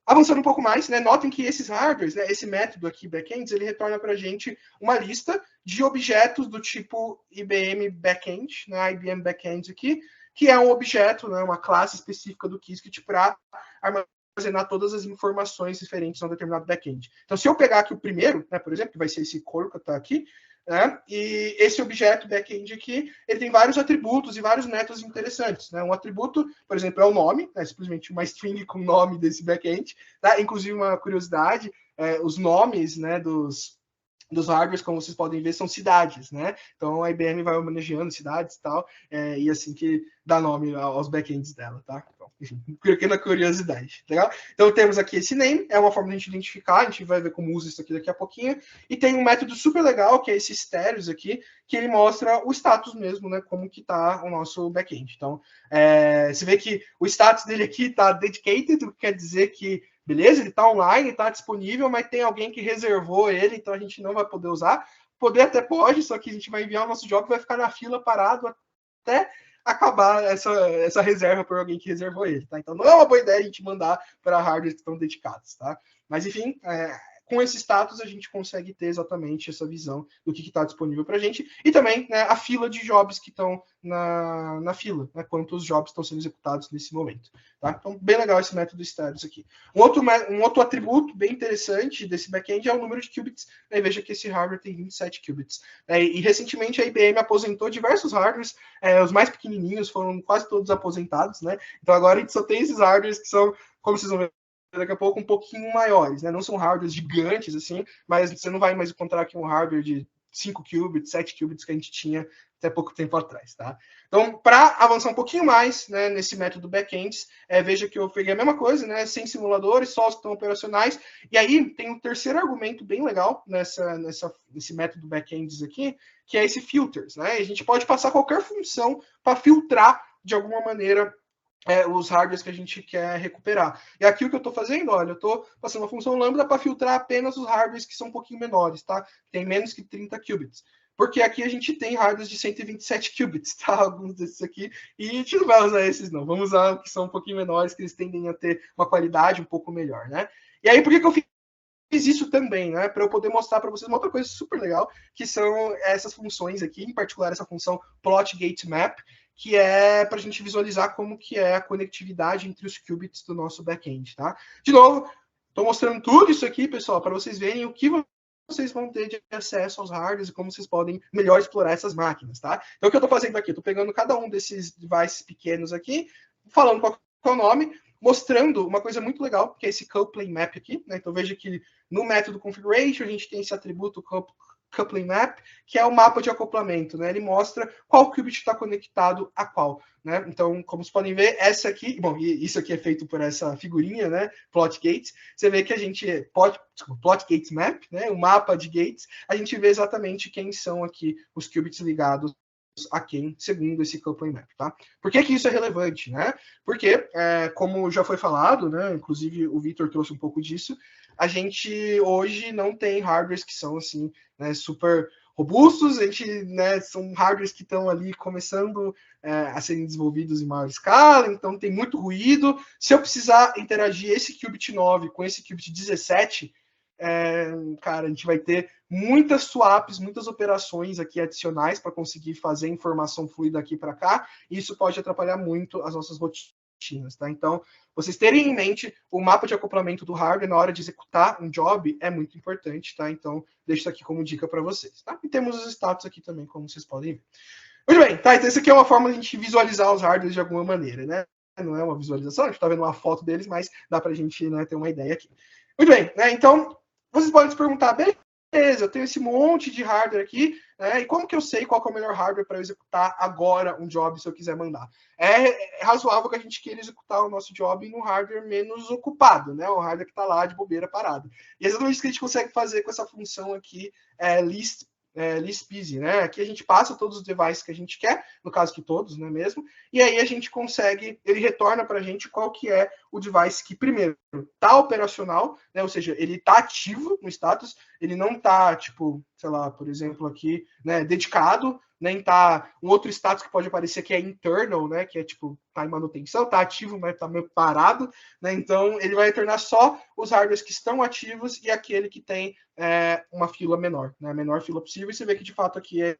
S3: Avançando um pouco mais, né, notem que esses hardwares, né, esse método aqui, backends, ele retorna para a gente uma lista de objetos do tipo IBM Backend, né, IBM Backend aqui, que é um objeto, né, uma classe específica do Qiskit para armazenar todas as informações referentes a um determinado backend. Então, se eu pegar aqui o primeiro, né, por exemplo, que vai ser esse core que está aqui, né, e esse objeto backend aqui, ele tem vários atributos e vários métodos interessantes, né? Um atributo, por exemplo, é o nome, né, simplesmente uma string com o nome desse backend, tá? Inclusive, uma curiosidade, os nomes, né, dos hardwares, como vocês podem ver, são cidades, né? Então, a IBM vai homenageando cidades e tal, e assim que dá nome aos backends dela, tá? Então, enfim, pequena curiosidade, legal? Então, temos aqui esse name, é uma forma de a gente identificar, a gente vai ver como usa isso aqui daqui a pouquinho, e tem um método super legal, que é esse status aqui, que ele mostra o status mesmo, né? Como que tá o nosso backend. Então, você vê que o status dele aqui tá dedicated, o que quer dizer que beleza, ele está online, está disponível, mas tem alguém que reservou ele, então a gente não vai poder usar. Poder até pode, só que a gente vai enviar o nosso job e vai ficar na fila parado até acabar essa reserva por alguém que reservou ele, tá? Então não é uma boa ideia a gente mandar para hardwares que estão dedicados, tá? Mas enfim, com esse status a gente consegue ter exatamente essa visão do que está disponível para a gente e também, né, a fila de jobs que estão na fila, né, quantos jobs estão sendo executados nesse momento. Tá? Então, bem legal esse método status aqui. Um outro atributo bem interessante desse backend é o número de qubits. Né? Veja que esse hardware tem 27 qubits. E recentemente a IBM aposentou diversos hardwares, os mais pequenininhos foram quase todos aposentados. Né? Então agora a gente só tem esses hardwares que são, como vocês vão ver daqui a pouco, um pouquinho maiores, né? Não são hardwares gigantes, assim, mas você não vai mais encontrar aqui um hardware de 5 qubits, 7 qubits que a gente tinha até pouco tempo atrás, tá? Então, para avançar um pouquinho mais, né, nesse método backends, veja que eu peguei a mesma coisa, né, sem simuladores, só os que estão operacionais, e aí tem um terceiro argumento bem legal nesse método backends aqui, que é esse filters, né? A gente pode passar qualquer função para filtrar, de alguma maneira, os hardwares que a gente quer recuperar. E aqui o que eu estou fazendo, olha, eu estou passando uma função lambda para filtrar apenas os hardwares que são um pouquinho menores, tá? Tem menos que 30 qubits. Porque aqui a gente tem hardwares de 127 qubits, tá? Alguns desses aqui. E a gente não vai usar esses, não. Vamos usar os que são um pouquinho menores, que eles tendem a ter uma qualidade um pouco melhor, né? E aí, por que eu fiz isso também, né? Para eu poder mostrar para vocês uma outra coisa super legal, que são essas funções aqui, em particular essa função plot gate map, que é para a gente visualizar como que é a conectividade entre os qubits do nosso back-end, tá? De novo, estou mostrando tudo isso aqui, pessoal, para vocês verem o que vocês vão ter de acesso aos hardwares e como vocês podem melhor explorar essas máquinas, tá? Então, o que eu estou fazendo aqui? Estou pegando cada um desses devices pequenos aqui, falando qual é o nome, mostrando uma coisa muito legal, que é esse coupling map aqui, né? Então, veja que no método configuration, a gente tem esse atributo coupling map, que é o mapa de acoplamento, né? Ele mostra qual qubit está conectado a qual, né? Então, como vocês podem ver, essa aqui, bom, isso aqui é feito por essa figurinha, né? Plot gates. Você vê que a gente plot gates map, né? O mapa de gates, a gente vê exatamente quem são aqui os qubits ligados a quem, segundo esse coupling map, tá? Por que isso é relevante, né? Porque, como já foi falado, né? Inclusive o Victor trouxe um pouco disso, a gente hoje não tem hardwares que são assim, né, super robustos, a gente, né, são hardwares que estão ali começando a serem desenvolvidos em maior escala, então tem muito ruído. Se eu precisar interagir esse qubit 9 com esse qubit 17, cara, a gente vai ter muitas swaps, muitas operações aqui adicionais para conseguir fazer informação fluida aqui para cá, e isso pode atrapalhar muito as nossas rotinas, tá? Então, vocês terem em mente o mapa de acoplamento do hardware na hora de executar um job é muito importante, tá? Então, deixo isso aqui como dica para vocês, tá? E temos os status aqui também, como vocês podem ver. Muito bem, tá? Então, isso aqui é uma forma de a gente visualizar os hardwares de alguma maneira, né? Não é uma visualização, a gente está vendo uma foto deles, mas dá para a gente, né, ter uma ideia aqui. Muito bem, né? Então, vocês podem se perguntar, beleza, eu tenho esse monte de hardware aqui, né? E como que eu sei qual que é o melhor hardware para eu executar agora um job se eu quiser mandar? É razoável que a gente queira executar o nosso job no hardware menos ocupado, né? O hardware que está lá de bobeira parado. E é exatamente isso que a gente consegue fazer com essa função aqui, list busy, né? Aqui a gente passa todos os devices que a gente quer, no caso que todos, né, mesmo, e aí a gente consegue, ele retorna para a gente qual que é o device que primeiro está operacional, né? Ou seja, ele está ativo no status, ele não está, tipo, sei lá, por exemplo, aqui, né, dedicado, nem tá um outro status que pode aparecer que é internal, né, que é tipo, tá em manutenção, tá ativo, mas tá meio parado, né? Então ele vai retornar só os hardwares que estão ativos e aquele que tem uma fila menor, né, a menor fila possível, e você vê que de fato aqui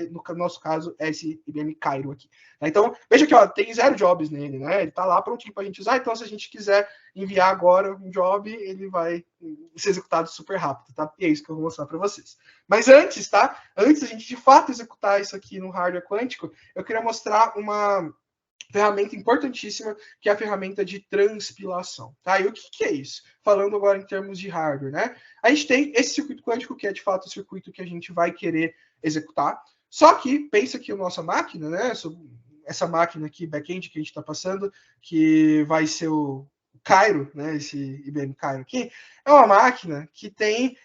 S3: no nosso caso, é esse IBM Cairo aqui. Então, veja que ó, tem 0 jobs nele, né? Ele está lá prontinho para a gente usar, então se a gente quiser enviar agora um job, ele vai ser executado super rápido, tá? E é isso que eu vou mostrar para vocês. Mas antes, tá? Antes da gente de fato executar isso aqui no hardware quântico, eu queria mostrar uma ferramenta importantíssima, que é a ferramenta de transpilação. Tá? E o que é isso? Falando agora em termos de hardware, né? A gente tem esse circuito quântico, que é de fato o circuito que a gente vai querer executar. Só que, pensa que a nossa máquina, né? Essa máquina aqui, back-end, que a gente está passando, que vai ser o Cairo, né? Esse IBM Cairo aqui, é uma máquina que tem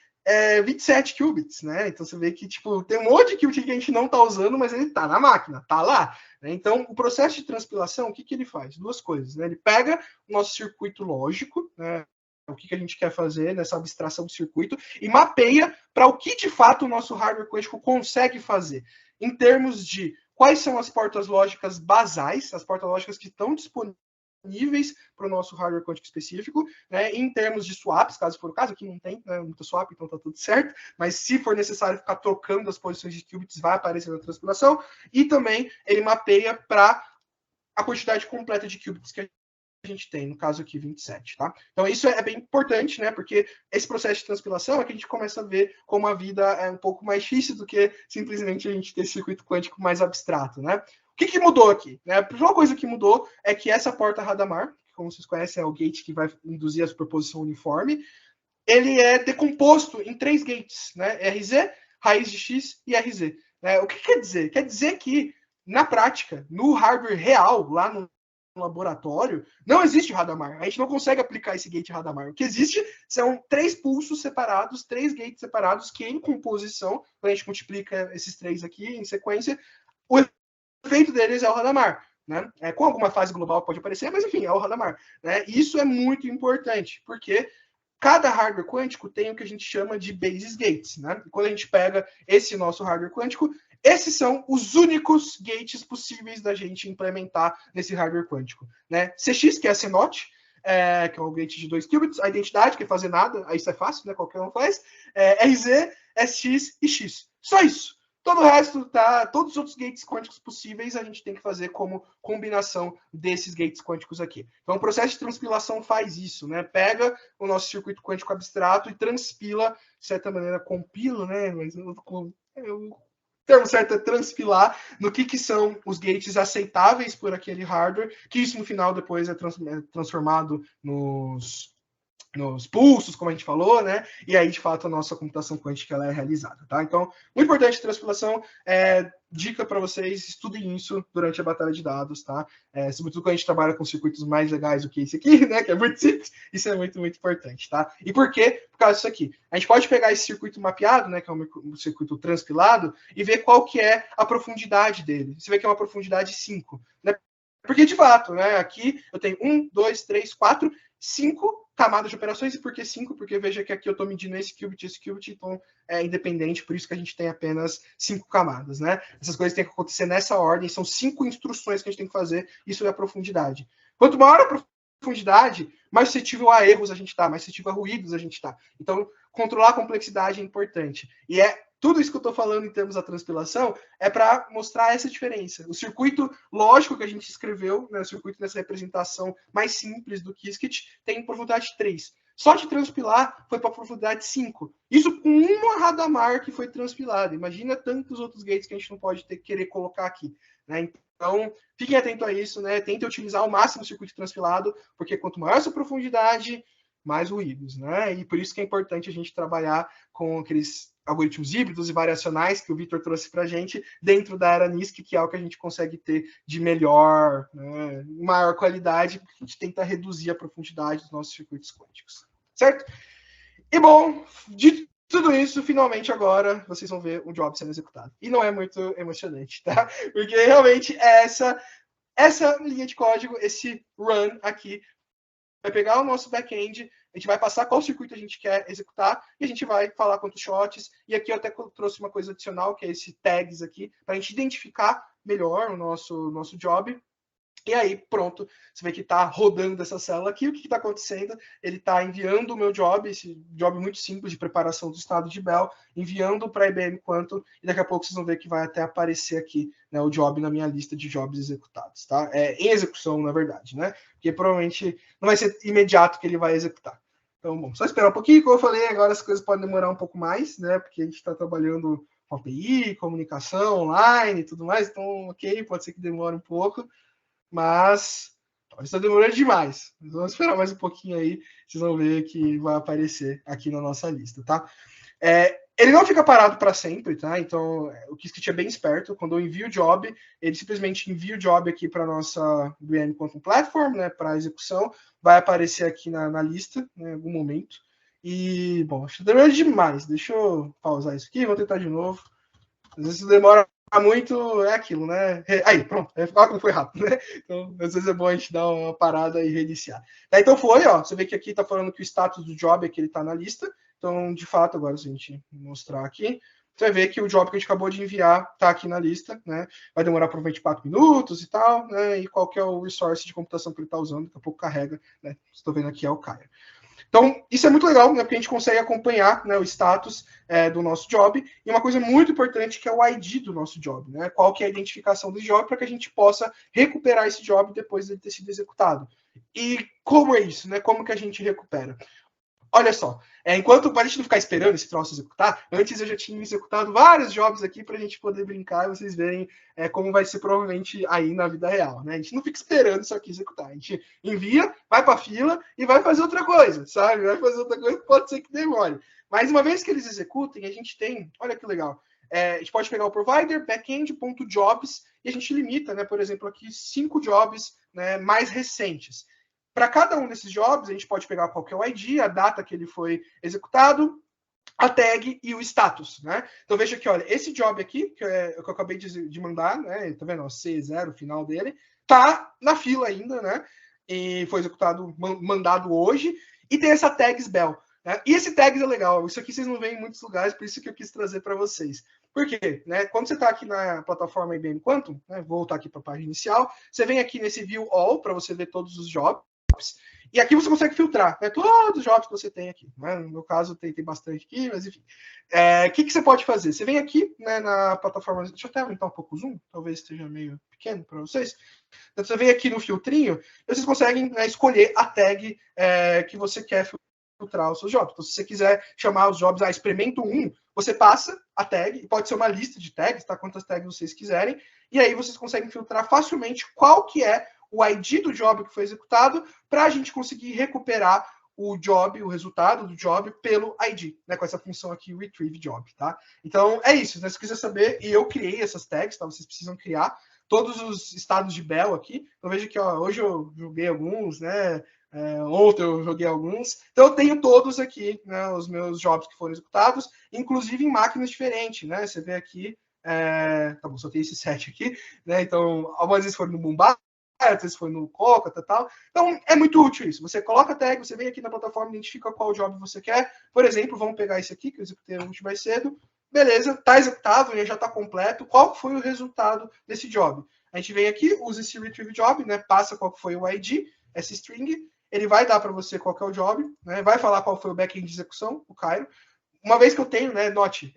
S3: 27 qubits, né? Então você vê que tipo, tem um monte de qubit que a gente não está usando, mas ele está na máquina, está lá. Né? Então, o processo de transpilação, o que ele faz? Duas coisas, né? Ele pega o nosso circuito lógico, né? O que a gente quer fazer nessa abstração do circuito, e mapeia para o que de fato o nosso hardware quântico consegue fazer, em termos de quais são as portas lógicas basais, as portas lógicas que estão disponíveis para o nosso hardware quântico específico, né, em termos de swaps, caso for o caso, aqui não tem, né, muito swap, então tá tudo certo, mas se for necessário ficar trocando as posições de qubits, vai aparecer na transpilação, e também ele mapeia para a quantidade completa de qubits que a gente tem, no caso aqui 27, tá? Então isso é bem importante, né? Porque esse processo de transpilação é que a gente começa a ver como a vida é um pouco mais difícil do que simplesmente a gente ter circuito quântico mais abstrato, né? O que mudou aqui? Né? A primeira coisa que mudou é que essa porta Hadamard, que como vocês conhecem é o gate que vai induzir a superposição uniforme, ele é decomposto em 3 gates, né? RZ, raiz de X e RZ. O que quer dizer? Quer dizer que, na prática, no hardware real, lá no laboratório, não existe Hadamard. A gente não consegue aplicar esse gate Hadamard. O que existe são 3 pulsos separados, 3 gates separados, que em composição, quando a gente multiplica esses 3 aqui em sequência, o efeito deles é o Hadamard. Né? Com alguma fase global pode aparecer, mas enfim, é o Hadamard. Né? E isso é muito importante, porque cada hardware quântico tem o que a gente chama de basis gates. Né? E quando a gente pega esse nosso hardware quântico, esses são os únicos gates possíveis da gente implementar nesse hardware quântico. Né? CX, que é a CNOT, que é o gate de 2 qubits, a identidade, que é fazer nada, aí isso é fácil, né? Qualquer um faz, RZ, SX e X. Só isso. Todo o resto, tá? Todos os outros gates quânticos possíveis a gente tem que fazer como combinação desses gates quânticos aqui. Então, o processo de transpilação faz isso, né? Pega o nosso circuito quântico abstrato e transpila, de certa maneira, compila, né? Mas o termo certo é transpilar no que são os gates aceitáveis por aquele hardware, que isso no final depois é transformado nos pulsos, como a gente falou, né? E aí, de fato, a nossa computação quântica ela é realizada, tá? Então, muito importante transpilação, dica para vocês, estudem isso durante a batalha de dados, tá? Sobretudo quando a gente trabalha com circuitos mais legais do que esse aqui, né? Que é muito simples, isso é muito, muito importante, tá? E por quê? Por causa disso aqui. A gente pode pegar esse circuito mapeado, né? Que é um circuito transpilado, e ver qual que é a profundidade dele. Você vê que é uma profundidade 5, né? Porque, de fato, né? Aqui eu tenho 1, 2, 3, 4, 5 camadas de operações. E por que 5? Porque veja que aqui eu estou medindo esse qubit, então é independente, por isso que a gente tem apenas 5 camadas, né? Essas coisas têm que acontecer nessa ordem, são 5 instruções que a gente tem que fazer, isso é a profundidade. Quanto maior a profundidade, mais suscetível a erros a gente está, mais suscetível a ruídos a gente está. Então, controlar a complexidade é importante. E tudo isso que eu estou falando em termos da transpilação é para mostrar essa diferença. O circuito lógico que a gente escreveu, né, o circuito nessa representação mais simples do Qiskit, tem profundidade 3. Só de transpilar foi para profundidade 5. Isso com uma Hadamard que foi transpilada. Imagina tantos outros gates que a gente não pode querer colocar aqui, né? Então, fiquem atentos a isso, né? Tentem utilizar ao máximo o circuito transpilado, porque quanto maior a sua profundidade, mais ruídos, né? E por isso que é importante a gente trabalhar com aqueles algoritmos híbridos e variacionais que o Victor trouxe para a gente dentro da era NISQ, que é o que a gente consegue ter de melhor, né, maior qualidade, porque a gente tenta reduzir a profundidade dos nossos circuitos quânticos, certo? E bom, de tudo isso, finalmente agora vocês vão ver um job sendo executado. E não é muito emocionante, tá? Porque realmente essa linha de código, esse run aqui, vai pegar o nosso back-end, a gente vai passar qual circuito a gente quer executar e a gente vai falar quantos shots. E aqui eu até trouxe uma coisa adicional, que é esse tags aqui, para a gente identificar melhor o nosso job. E aí, pronto, você vê que está rodando essa célula aqui. O que está acontecendo? Ele está enviando o meu job, esse job muito simples de preparação do estado de Bell, enviando para a IBM Quantum, e daqui a pouco vocês vão ver que vai até aparecer aqui, né, o job na minha lista de jobs executados, tá? Em execução, na verdade, né? Porque provavelmente não vai ser imediato que ele vai executar. Então, bom, só esperar um pouquinho, como eu falei, agora as coisas podem demorar um pouco mais, né? Porque a gente está trabalhando com API, comunicação online e tudo mais, então, ok, pode ser que demore um pouco, mas talvez está demorando demais. Vamos esperar mais um pouquinho aí, vocês vão ver que vai aparecer aqui na nossa lista, tá? Ele não fica parado para sempre, tá? Então, o Qiskit é bem esperto. Quando eu envio o job, ele simplesmente envia o job aqui para a nossa IBM Quantum Platform, né, para execução. Vai aparecer aqui na lista, né, em algum momento. E, bom, acho que demora demais. Deixa eu pausar isso aqui, vou tentar de novo. Às vezes demora muito, é aquilo, né? Aí, pronto. Olha como foi rápido, né? Então, às vezes é bom a gente dar uma parada e reiniciar. Então foi, ó. Você vê que aqui está falando que o status do job é que ele está na lista. Então, de fato, agora se a gente mostrar aqui, você vai ver que o job que a gente acabou de enviar está aqui na lista, né? Vai demorar provavelmente 4 minutos e tal, né? E qual que é o resource de computação que ele está usando, daqui a pouco carrega, né? Estou vendo aqui é o Caio. Então, isso é muito legal, né? Porque a gente consegue acompanhar, né, o status do nosso job. E uma coisa muito importante que é o ID do nosso job, né? Qual que é a identificação do job para que a gente possa recuperar esse job depois de ele ter sido executado. E como é isso, né? Como que a gente recupera? Olha só, enquanto para a gente não ficar esperando esse troço executar, antes eu já tinha executado vários jobs aqui para a gente poder brincar e vocês verem como vai ser provavelmente aí na vida real, né? A gente não fica esperando isso aqui executar, a gente envia, vai para a fila e vai fazer outra coisa, sabe? Vai fazer outra coisa que pode ser que demore. Mas uma vez que eles executem, a gente tem, olha que legal, a gente pode pegar o provider, backend.jobs, e a gente limita, né, por exemplo, aqui 5 jobs, né, mais recentes. Para cada um desses jobs, a gente pode pegar qual que é o ID, a data que ele foi executado, a tag e o status, né? Então veja aqui, olha, esse job aqui, que eu acabei de mandar, né? Tá vendo? O C0, o final dele, tá na fila ainda, né? E foi executado, mandado hoje, e tem essa tags Bell. Né? E esse tags é legal, isso aqui vocês não veem em muitos lugares, por isso que eu quis trazer para vocês. Por quê? Né? Quando você está aqui na plataforma IBM Quantum, né? Vou voltar aqui para a página inicial, você vem aqui nesse View All para você ver todos os jobs. E aqui você consegue filtrar, né, todos os jobs que você tem aqui. Né? No meu caso, tem bastante aqui, mas enfim. O que você pode fazer? Você vem aqui, né, na plataforma... Deixa eu até aumentar um pouco o zoom, talvez esteja meio pequeno para vocês. Então, você vem aqui no filtrinho, vocês conseguem, né, escolher a tag que você quer filtrar os seus jobs. Então, se você quiser chamar os jobs experimento 1, você passa a tag, pode ser uma lista de tags, tá? Quantas tags vocês quiserem, e aí vocês conseguem filtrar facilmente qual que é o ID do job que foi executado, para a gente conseguir recuperar o job, o resultado do job, pelo ID, né? Com essa função aqui, retrieve job, tá? Então, é isso. Né? Se você quiser saber, e eu criei essas tags, tá? Vocês precisam criar todos os estados de Bell aqui. Então, veja que ó, hoje eu joguei alguns, né? Ontem eu joguei alguns. Então, eu tenho todos aqui, né? Os meus jobs que foram executados, inclusive em máquinas diferentes, né? Você vê aqui, tá bom, só tem esse 7 aqui, né? Então, algumas vezes foram no Mumbai, às vezes foi no Coca, tal. Então, é muito útil isso. Você coloca a tag, você vem aqui na plataforma, identifica qual job você quer. Por exemplo, vamos pegar esse aqui, que eu executei muito mais cedo. Beleza, está executado, já está completo. Qual foi o resultado desse job? A gente vem aqui, usa esse retrieve job, né? Passa qual foi o ID, essa string. Ele vai dar para você qual que é o job, né? Vai falar qual foi o back-end de execução, o Cairo. Uma vez que eu tenho, né, note,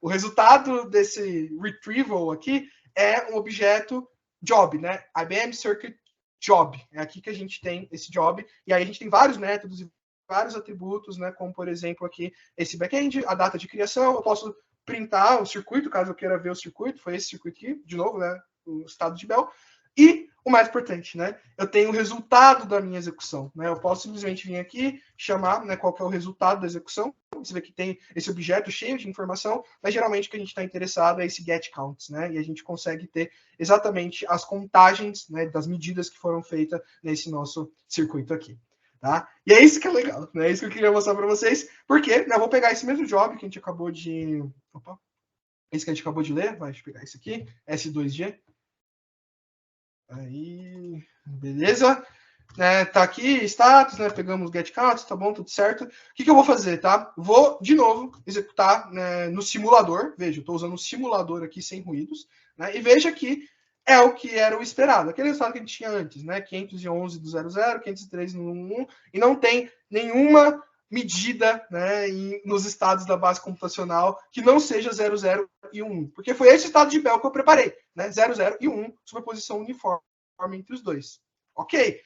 S3: o resultado desse retrieval aqui é um objeto job, né? IBM Circuit Job. É aqui que a gente tem esse job. E aí a gente tem vários métodos e vários atributos, né? Como, por exemplo, aqui esse back-end, a data de criação. Eu posso printar o circuito, caso eu queira ver o circuito. Foi esse circuito aqui, de novo, né? O estado de Bell. E o mais importante, né? Eu tenho o resultado da minha execução, né? Eu posso simplesmente vir aqui, chamar, né, qual que é o resultado da execução. Você vê que tem esse objeto cheio de informação, mas geralmente o que a gente está interessado é esse get counts, né? E a gente consegue ter exatamente as contagens, né, das medidas que foram feitas nesse nosso circuito aqui. Tá? E é isso que é legal, né? É isso que eu queria mostrar para vocês, porque né, eu vou pegar esse mesmo job que a gente acabou de... Opa! Esse que a gente acabou de ler, deixa eu pegar esse aqui, S2G. Aí, beleza? Tá aqui, status, né? Pegamos get counts, tá bom, tudo certo. O que eu vou fazer, tá? Vou, de novo, executar, né, no simulador. Veja, eu estou usando um simulador aqui sem ruídos. Né, e veja que é o que era o esperado. Aquele resultado que a gente tinha antes, né? 511 do 00, 513 no 11, e não tem nenhuma medida, né, nos estados da base computacional que não seja 00 e 1. Porque foi esse estado de Bell que eu preparei, né? 00 e 1, superposição uniforme entre os dois. Ok.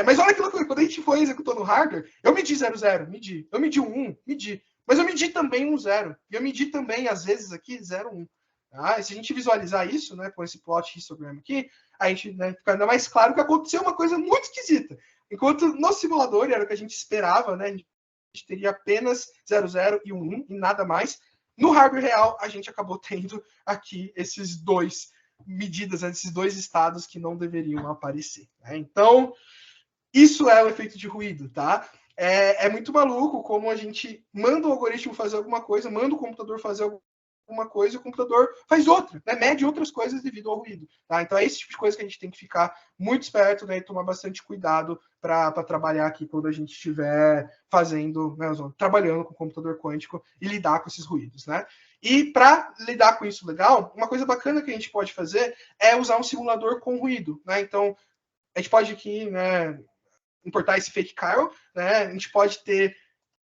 S3: Mas olha aquilo que quando a gente foi executando no hardware, eu medi 00, medi. Eu medi 1, medi. Mas eu medi também 1, 0. E eu medi também, às vezes, aqui 0, 1. Tá? E se a gente visualizar isso, né, com esse plot histogram aqui, a gente, né, fica ainda mais claro que aconteceu uma coisa muito esquisita. Enquanto no simulador era o que a gente esperava, né, a gente teria apenas 00 e 1 e nada mais. No hardware real, a gente acabou tendo aqui esses dois medidas, né, esses dois estados que não deveriam aparecer. Né? Então, isso é o efeito de ruído, tá? É muito maluco como a gente manda o algoritmo fazer alguma coisa, manda o computador fazer alguma coisa e o computador faz outra, né? Mede outras coisas devido ao ruído. Tá? Então é esse tipo de coisa que a gente tem que ficar muito esperto, né? E tomar bastante cuidado para trabalhar aqui quando a gente estiver fazendo, né, trabalhando com o computador quântico e lidar com esses ruídos, né? E para lidar com isso legal, uma coisa bacana que a gente pode fazer é usar um simulador com ruído, né? Então a gente pode aqui, né, importar esse fake Cairo, né? A gente pode ter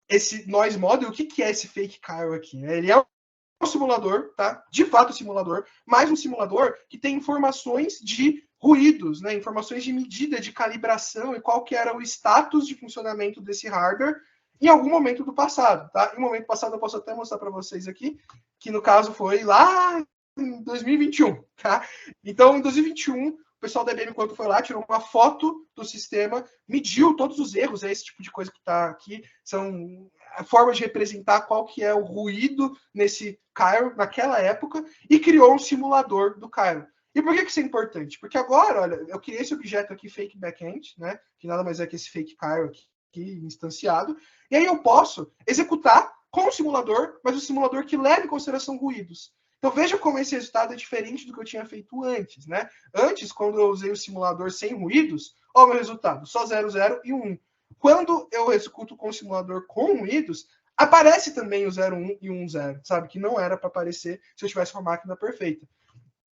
S3: esse noise model. O que é esse fake Cairo aqui? Né? Ele é um simulador, tá? De fato, simulador, mas um simulador que tem informações de ruídos, né? Informações de medida, de calibração e qual que era o status de funcionamento desse hardware em algum momento do passado, tá? Em um momento passado eu posso até mostrar para vocês aqui, que no caso foi lá em 2021, tá? Então, em 2021, o pessoal da IBM, quando foi lá, tirou uma foto do sistema, mediu todos os erros, é esse tipo de coisa que está aqui, são formas de representar qual que é o ruído nesse Cairo naquela época, e criou um simulador do Cairo. E por que isso é importante? Porque agora, olha, eu criei esse objeto aqui, fake backend, né, que nada mais é que esse fake Cairo aqui instanciado, e aí eu posso executar com o simulador, mas o simulador que leva em consideração ruídos. Então veja como esse resultado é diferente do que eu tinha feito antes, né? Antes, quando eu usei o simulador sem ruídos, olha o meu resultado, só 00 e 1. Quando eu executo com o simulador com ruídos, aparece também o 01 e 10, sabe? Que não era para aparecer se eu tivesse uma máquina perfeita.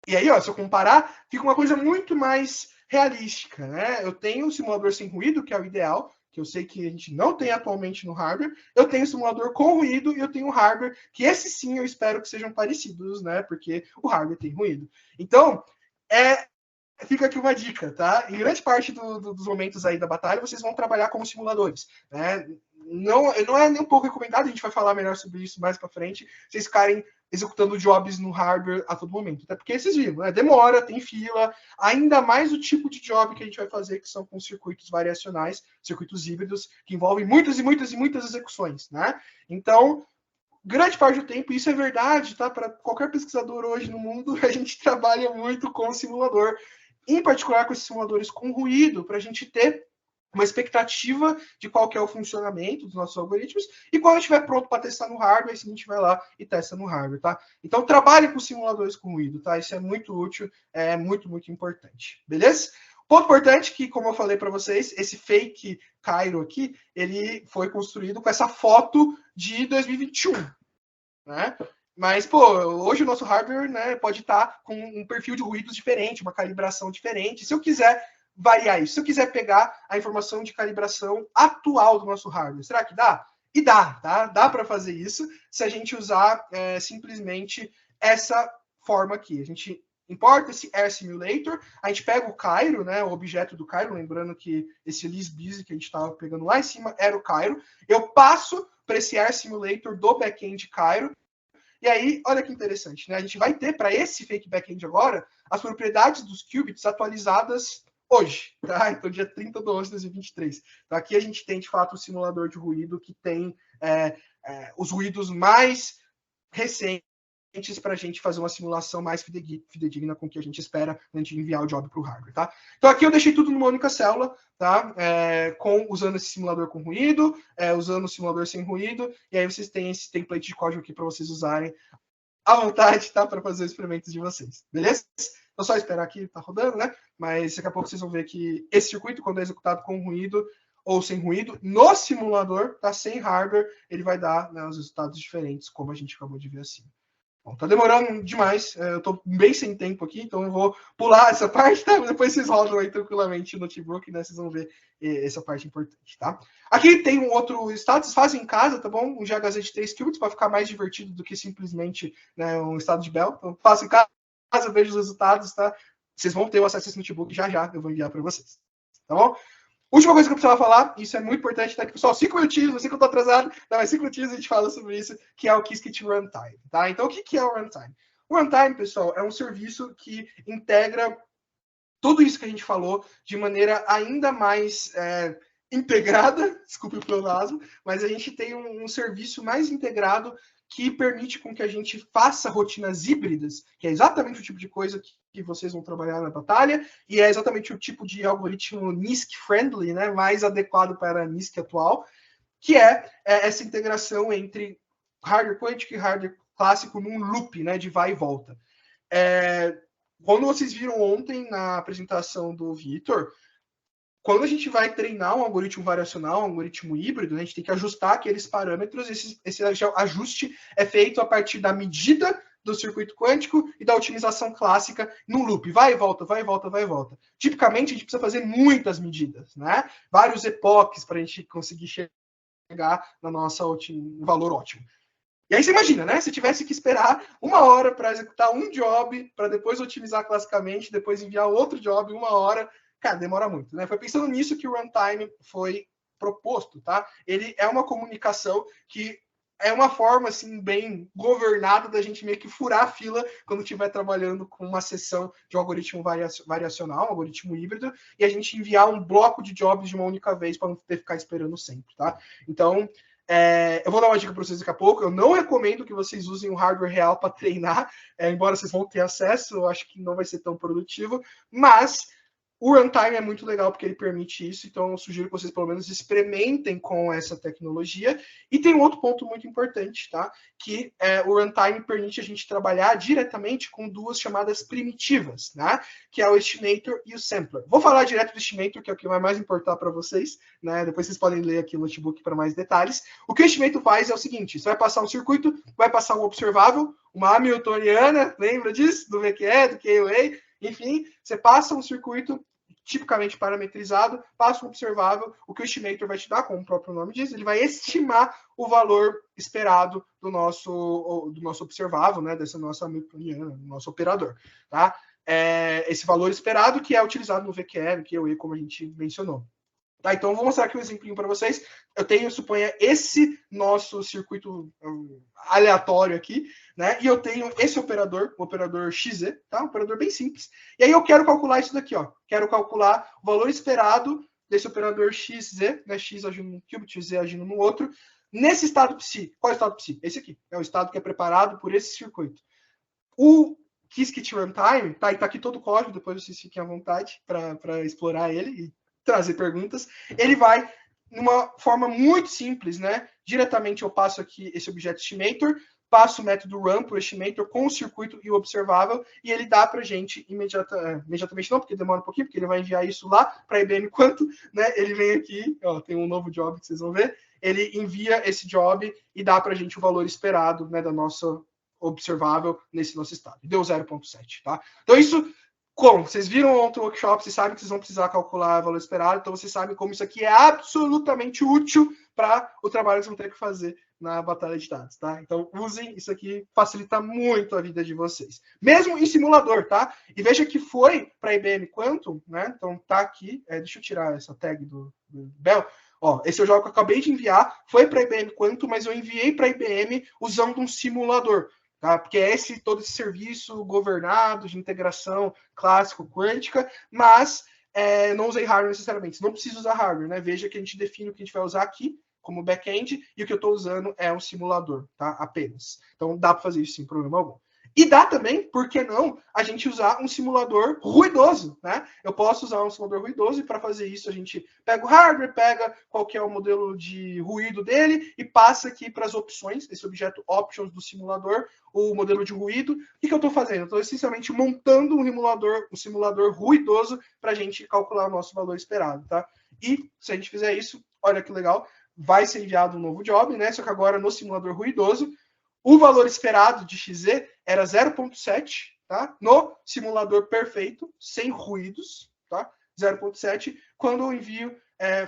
S3: E aí, ó, se eu comparar, fica uma coisa muito mais realística, né? Eu tenho um simulador sem ruído, que é o ideal, que eu sei que a gente não tem atualmente no hardware. Eu tenho um simulador com ruído e eu tenho um hardware que esse sim eu espero que sejam parecidos, né? Porque o hardware tem ruído. Então, fica aqui uma dica, tá? Em grande parte dos momentos aí da batalha, vocês vão trabalhar como simuladores, né? Não é nem um pouco recomendado, a gente vai falar melhor sobre isso mais para frente, vocês ficarem executando jobs no hardware a todo momento. Até porque vocês viram, né? Demora, tem fila, ainda mais o tipo de job que a gente vai fazer, que são com circuitos variacionais, circuitos híbridos, que envolvem muitas e muitas e muitas execuções, né? Então, grande parte do tempo, isso é verdade, tá? Para qualquer pesquisador hoje no mundo, a gente trabalha muito com simulador, em particular com esses simuladores com ruído, para a gente ter uma expectativa de qual que é o funcionamento dos nossos algoritmos, e quando estiver pronto para testar no hardware, a gente vai lá e testa no hardware, tá? Então, trabalhe com simuladores com ruído, tá? Isso é muito útil, é muito, muito importante, beleza? Ponto importante que, como eu falei para vocês, esse fake Cairo aqui, ele foi construído com essa foto de 2021, né? Mas, pô, hoje o nosso hardware, né, pode estar com um perfil de ruídos diferente, uma calibração diferente. Se eu quiser variar isso, se eu quiser pegar a informação de calibração atual do nosso hardware, será que dá? E dá, tá? Dá para fazer isso se a gente usar simplesmente essa forma aqui. A gente importa esse Air Simulator, a gente pega o Cairo, né, o objeto do Cairo, lembrando que esse Lisbise que a gente estava pegando lá em cima era o Cairo. Eu passo para esse Air Simulator do backend Cairo. E aí, olha que interessante, né? A gente vai ter para esse fake backend agora as propriedades dos qubits atualizadas hoje, tá? Então, dia 30 de 11 de 2023. Então, aqui a gente tem, de fato, o simulador de ruído que tem os ruídos mais recentes para a gente fazer uma simulação mais fidedigna com o que a gente espera antes de enviar o job para o hardware, tá? Então aqui eu deixei tudo numa única célula, tá? Usando esse simulador com ruído, usando o simulador sem ruído, e aí vocês têm esse template de código aqui para vocês usarem à vontade, tá? Para fazer os experimentos de vocês, beleza? Então só esperar aqui, tá rodando, né? Mas daqui a pouco vocês vão ver que esse circuito, quando é executado com ruído ou sem ruído, no simulador, tá? Sem hardware, ele vai dar, né, os resultados diferentes, como a gente acabou de ver assim. Bom, tá demorando demais, eu tô bem sem tempo aqui, então eu vou pular essa parte, tá? Depois vocês rodam aí tranquilamente no notebook, né? Vocês vão ver essa parte importante, tá? Aqui tem um outro estado, vocês fazem em casa, tá bom? Um GHZ de 3 qubits para ficar mais divertido do que simplesmente, né, um estado de Bell. Então, faço em casa, vejo os resultados, tá? Vocês vão ter o acesso a esse notebook já, eu vou enviar para vocês, tá bom? Última coisa que eu precisava falar, isso é muito importante, tá aqui, pessoal, 5 minutinhos, não sei que eu tô atrasado, não, mas 5 minutinhos a gente fala sobre isso, que é o Qiskit Runtime, tá? Então, o que é o Runtime? O Runtime, pessoal, é um serviço que integra tudo isso que a gente falou de maneira ainda mais integrada, desculpe o pleonasmo, mas a gente tem um serviço mais integrado que permite com que a gente faça rotinas híbridas, que é exatamente o tipo de coisa que vocês vão trabalhar na batalha, e é exatamente o tipo de algoritmo NISQ-friendly, né, mais adequado para a NISQ atual, que é essa integração entre hardware quântico e hardware clássico num loop, né, de vai e volta. Quando vocês viram ontem na apresentação do Vitor, quando a gente vai treinar um algoritmo variacional, um algoritmo híbrido, a gente tem que ajustar aqueles parâmetros. Esse ajuste é feito a partir da medida do circuito quântico e da otimização clássica no loop. Vai e volta, vai e volta, vai e volta. Tipicamente, a gente precisa fazer muitas medidas, né? Vários epoques para a gente conseguir chegar no nosso valor ótimo. E aí você imagina, né? Se tivesse que esperar 1 hora para executar um job, para depois otimizar classicamente, depois enviar outro job 1 hora, cara, demora muito, né? Foi pensando nisso que o Runtime foi proposto, tá? Ele é uma comunicação que é uma forma, assim, bem governada da gente meio que furar a fila quando estiver trabalhando com uma sessão de um algoritmo variacional, um algoritmo híbrido, e a gente enviar um bloco de jobs de uma única vez para não ter que ficar esperando sempre, tá? Então, eu vou dar uma dica para vocês daqui a pouco. Eu não recomendo que vocês usem o hardware real para treinar, embora vocês vão ter acesso, eu acho que não vai ser tão produtivo, mas o Runtime é muito legal porque ele permite isso, então eu sugiro que vocês pelo menos experimentem com essa tecnologia. E tem um outro ponto muito importante, tá? Que o Runtime permite a gente trabalhar diretamente com 2 chamadas primitivas, né? Que é o Estimator e o Sampler. Vou falar direto do Estimator, que é o que vai mais importar para vocês, né? Depois vocês podem ler aqui no notebook para mais detalhes. O que o Estimator faz é o seguinte: você vai passar um circuito, vai passar um observável, uma Hamiltoniana, lembra disso? Do VQE, do KOA, enfim, você passa um circuito tipicamente parametrizado, passa um observável, o que o estimator vai te dar, como o próprio nome diz, ele vai estimar o valor esperado do nosso observável, né, dessa nossa Hamiltoniana, do nosso operador, tá? Esse valor esperado que é utilizado no VQE, no QE, como a gente mencionou. Tá, então, eu vou mostrar aqui um exemplinho para vocês. Eu tenho, suponha, esse nosso circuito aleatório aqui, né? E eu tenho esse operador, o operador XZ, tá? Um operador bem simples. E aí eu quero calcular isso daqui, ó. Quero calcular o valor esperado desse operador XZ, né? X agindo num qubit, Z agindo no outro, nesse estado psi. Qual é o estado psi? Esse aqui. É o estado que é preparado por esse circuito. O Qiskit Runtime, tá? E tá aqui todo o código, depois vocês fiquem à vontade para explorar ele e trazer perguntas. Ele vai numa forma muito simples, né? Diretamente eu passo aqui esse objeto estimator, passo o método run para o estimator com o circuito e o observável, e ele dá para a gente imediatamente não, porque demora um pouquinho, porque ele vai enviar isso lá para a IBM Quantum, né? Ele vem aqui, ó, tem um novo job que vocês vão ver, ele envia esse job e dá para a gente o valor esperado, né, da nossa observável nesse nosso estado. Deu 0.7, tá? Então isso, como? Vocês viram outro workshop, vocês sabem que vocês vão precisar calcular o valor esperado, então vocês sabem como isso aqui é absolutamente útil para o trabalho que vocês vão ter que fazer na batalha de dados, tá? Então usem isso aqui, facilita muito a vida de vocês. Mesmo em simulador, tá? E veja que foi para a IBM Quantum, né? Então tá aqui, deixa eu tirar essa tag do Bell. Ó, esse é o jogo que eu acabei de enviar, foi para a IBM Quantum, mas eu enviei para a IBM usando um simulador. Tá? Porque é todo esse serviço governado de integração clássico quântica, mas não usei hardware necessariamente. Não preciso usar hardware, né? Veja que a gente define o que a gente vai usar aqui como back-end e o que eu estou usando é um simulador, tá? Apenas. Então dá para fazer isso sem problema algum. E dá também, por que não, a gente usar um simulador ruidoso, né? Eu posso usar um simulador ruidoso e para fazer isso a gente pega o hardware, pega qual que é o modelo de ruído dele e passa aqui para as opções, esse objeto options do simulador, o modelo de ruído. O que eu estou fazendo? Eu estou essencialmente montando um simulador ruidoso para a gente calcular o nosso valor esperado, tá? E se a gente fizer isso, olha que legal, vai ser enviado um novo job, né? Só que agora no simulador ruidoso, o valor esperado de XZ era 0.7, tá? No simulador perfeito, sem ruídos, tá? 0.7. Quando eu envio,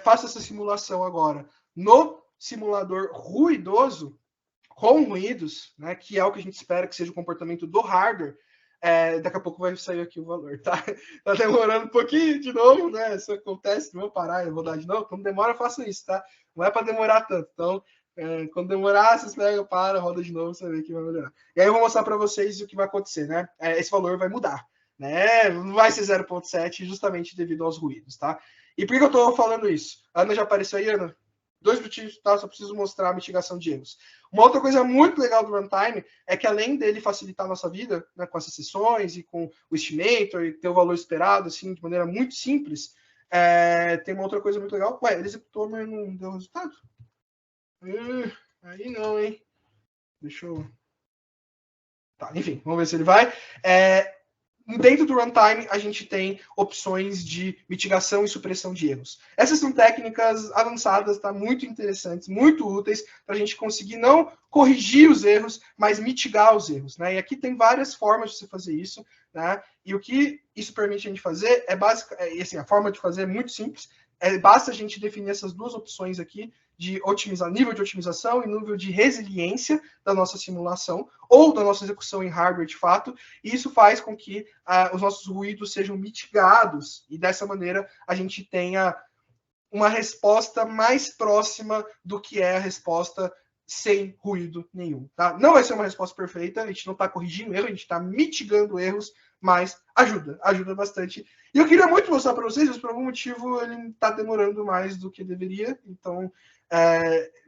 S3: faço essa simulação agora no simulador ruidoso, com ruídos, né? Que é o que a gente espera que seja o comportamento do hardware. Daqui a pouco vai sair aqui o valor, tá? Tá demorando um pouquinho de novo, né? Isso acontece, não vou parar, eu vou dar de novo. Quando demora, eu faço isso, tá? Não é para demorar tanto. Então, quando demorar, vocês pegam, para, roda de novo, você vê que vai melhorar. E aí eu vou mostrar para vocês o que vai acontecer, né? Esse valor vai mudar, né? Não vai ser 0.7 justamente devido aos ruídos, tá? E por que eu estou falando isso? A Ana já apareceu aí, Ana? 2 minutinhos, tá? Só preciso mostrar a mitigação de erros. Uma outra coisa muito legal do runtime é que além dele facilitar a nossa vida, né, com essas sessões e com o estimator e ter o valor esperado, assim, de maneira muito simples, tem uma outra coisa muito legal. Ué, ele executou, mas não deu resultado? Aí não, hein? Deixa eu... Tá, enfim, vamos ver se ele vai. Dentro do runtime, a gente tem opções de mitigação e supressão de erros. Essas são técnicas avançadas, tá? Muito interessantes, muito úteis para a gente conseguir não corrigir os erros, mas mitigar os erros, né? E aqui tem várias formas de você fazer isso, né? E o que isso permite a gente fazer assim, a forma de fazer é muito simples. Basta a gente definir essas duas opções aqui de nível de otimização e nível de resiliência da nossa simulação ou da nossa execução em hardware de fato, e isso faz com que os nossos ruídos sejam mitigados e dessa maneira a gente tenha uma resposta mais próxima do que é a resposta sem ruído nenhum, tá? Não vai ser uma resposta perfeita, a gente não está corrigindo erro, a gente está mitigando erros, mas ajuda bastante. E eu queria muito mostrar para vocês, mas por algum motivo ele está demorando mais do que deveria, então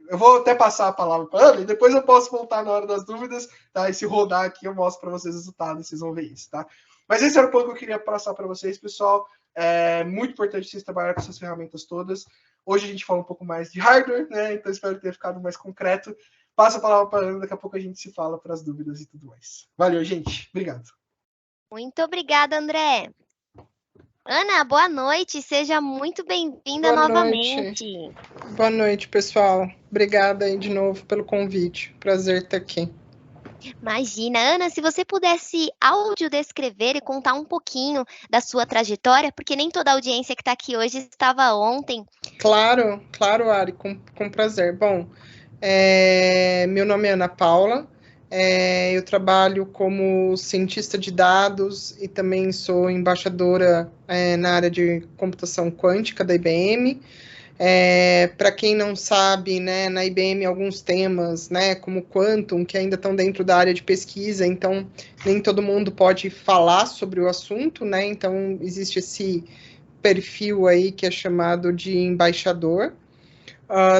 S3: eu vou até passar a palavra para a Ana e depois eu posso voltar na hora das dúvidas, tá? E se rodar aqui eu mostro para vocês o resultado, vocês vão ver isso, tá? Mas esse era o ponto que eu queria passar para vocês, pessoal. É muito importante vocês trabalharem com essas ferramentas todas. Hoje a gente fala um pouco mais de hardware, né? Então espero ter ficado mais concreto. Passa a palavra para a Ana, daqui a pouco a gente se fala para as dúvidas e tudo mais. Valeu, gente. Obrigado.
S1: Muito obrigada, André. Ana, boa noite. Seja muito bem-vinda novamente.
S4: Boa noite, pessoal. Obrigada aí de novo pelo convite. Prazer estar aqui.
S1: Imagina, Ana, se você pudesse audiodescrever e contar um pouquinho da sua trajetória, porque nem toda a audiência que está aqui hoje estava ontem.
S4: Claro, claro, Ari, com prazer. Bom, meu nome é Ana Paula, eu trabalho como cientista de dados e também sou embaixadora na área de computação quântica da IBM. Para quem não sabe, né, na IBM alguns temas, né, como Quantum, que ainda estão dentro da área de pesquisa, então nem todo mundo pode falar sobre o assunto, né, então existe esse perfil aí que é chamado de embaixador.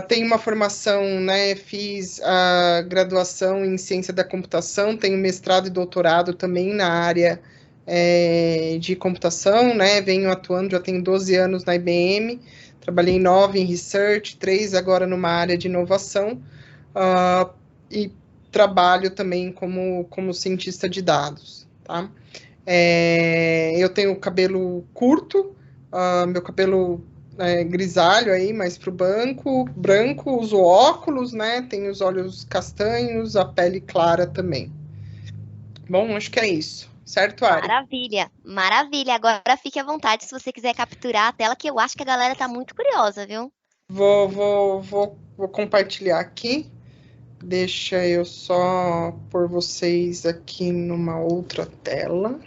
S4: Tenho uma formação, né, fiz a graduação em ciência da computação, tenho mestrado e doutorado também na área de computação, né, venho atuando, já tenho 12 anos na IBM, trabalhei 9 em research, 3 agora numa área de inovação, e trabalho também como cientista de dados, tá? Eu tenho cabelo curto, meu cabelo grisalho aí, mais pro branco, uso óculos, né? Tenho os olhos castanhos, a pele clara também. Bom, acho que é isso. Certo, Ari?
S1: Maravilha, maravilha. Agora fique à vontade se você quiser capturar a tela, que eu acho que a galera tá muito curiosa, viu?
S4: Vou compartilhar aqui. Deixa eu só pôr vocês aqui numa outra tela.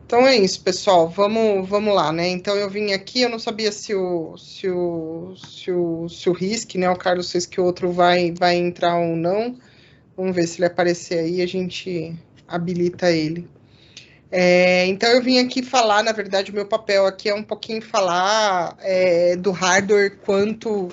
S4: Então é isso, pessoal. Vamos lá, né? Então eu vim aqui, eu não sabia se o Risk, né? O Carlos fez que o outro vai entrar ou não. Vamos ver se ele aparecer aí, a gente habilita ele. Então eu vim aqui falar, na verdade, o meu papel aqui é um pouquinho falar do hardware quanto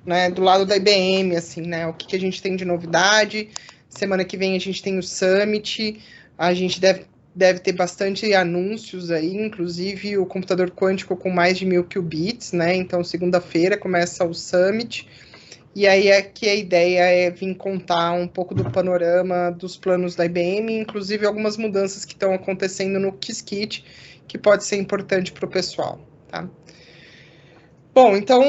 S4: né, do lado da IBM, assim, né? O que a gente tem de novidade. Semana que vem a gente tem o Summit, a gente deve ter bastante anúncios aí, inclusive o computador quântico com mais de 1000 qubits, né? Então, segunda-feira começa o Summit. E aí aqui a ideia é vir contar um pouco do panorama dos planos da IBM, inclusive algumas mudanças que estão acontecendo no Qiskit, que pode ser importante para o pessoal, tá? Bom, então,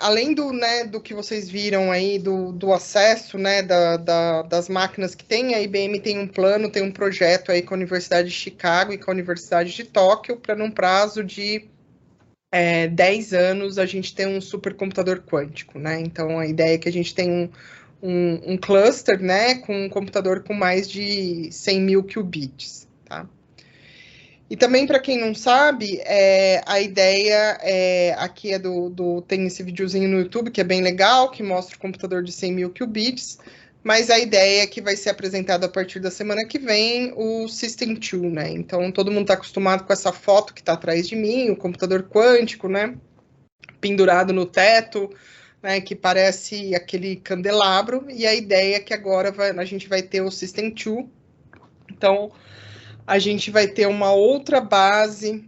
S4: além do que vocês viram aí, do acesso, né, das máquinas que tem, a IBM tem um plano, tem um projeto aí com a Universidade de Chicago e com a Universidade de Tóquio, para num prazo de 10 anos a gente ter um supercomputador quântico, né? Então, a ideia é que a gente tem um cluster, né, com um computador com mais de 100.000 qubits, tá? E também, para quem não sabe, a ideia aqui tem esse videozinho no YouTube, que é bem legal, que mostra o computador de 100.000 qubits, mas a ideia é que vai ser apresentado a partir da semana que vem o System 2, né? Então, todo mundo está acostumado com essa foto que está atrás de mim, o computador quântico, né? Pendurado no teto, né? Que parece aquele candelabro, e a ideia é que agora a gente vai ter o System 2. Então, a gente vai ter uma outra base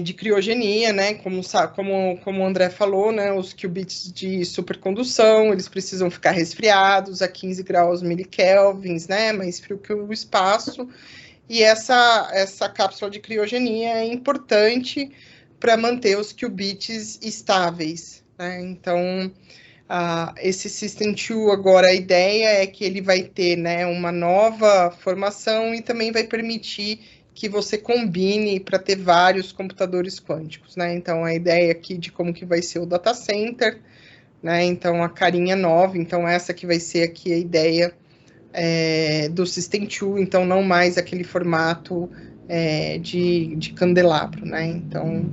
S4: de criogenia, né? Como o André falou, né? Os qubits de supercondução, eles precisam ficar resfriados a 15 graus milikelvins, né? Mais frio que o espaço. E essa cápsula de criogenia é importante para manter os qubits estáveis, né? Então, esse System 2 agora, a ideia é que ele vai ter, né, uma nova formação e também vai permitir que você combine para ter vários computadores quânticos, né? Então, a ideia aqui de como que vai ser o data center, né? Então, a carinha nova, então essa que vai ser aqui a ideia do System 2, então não mais aquele formato de candelabro, né? Então,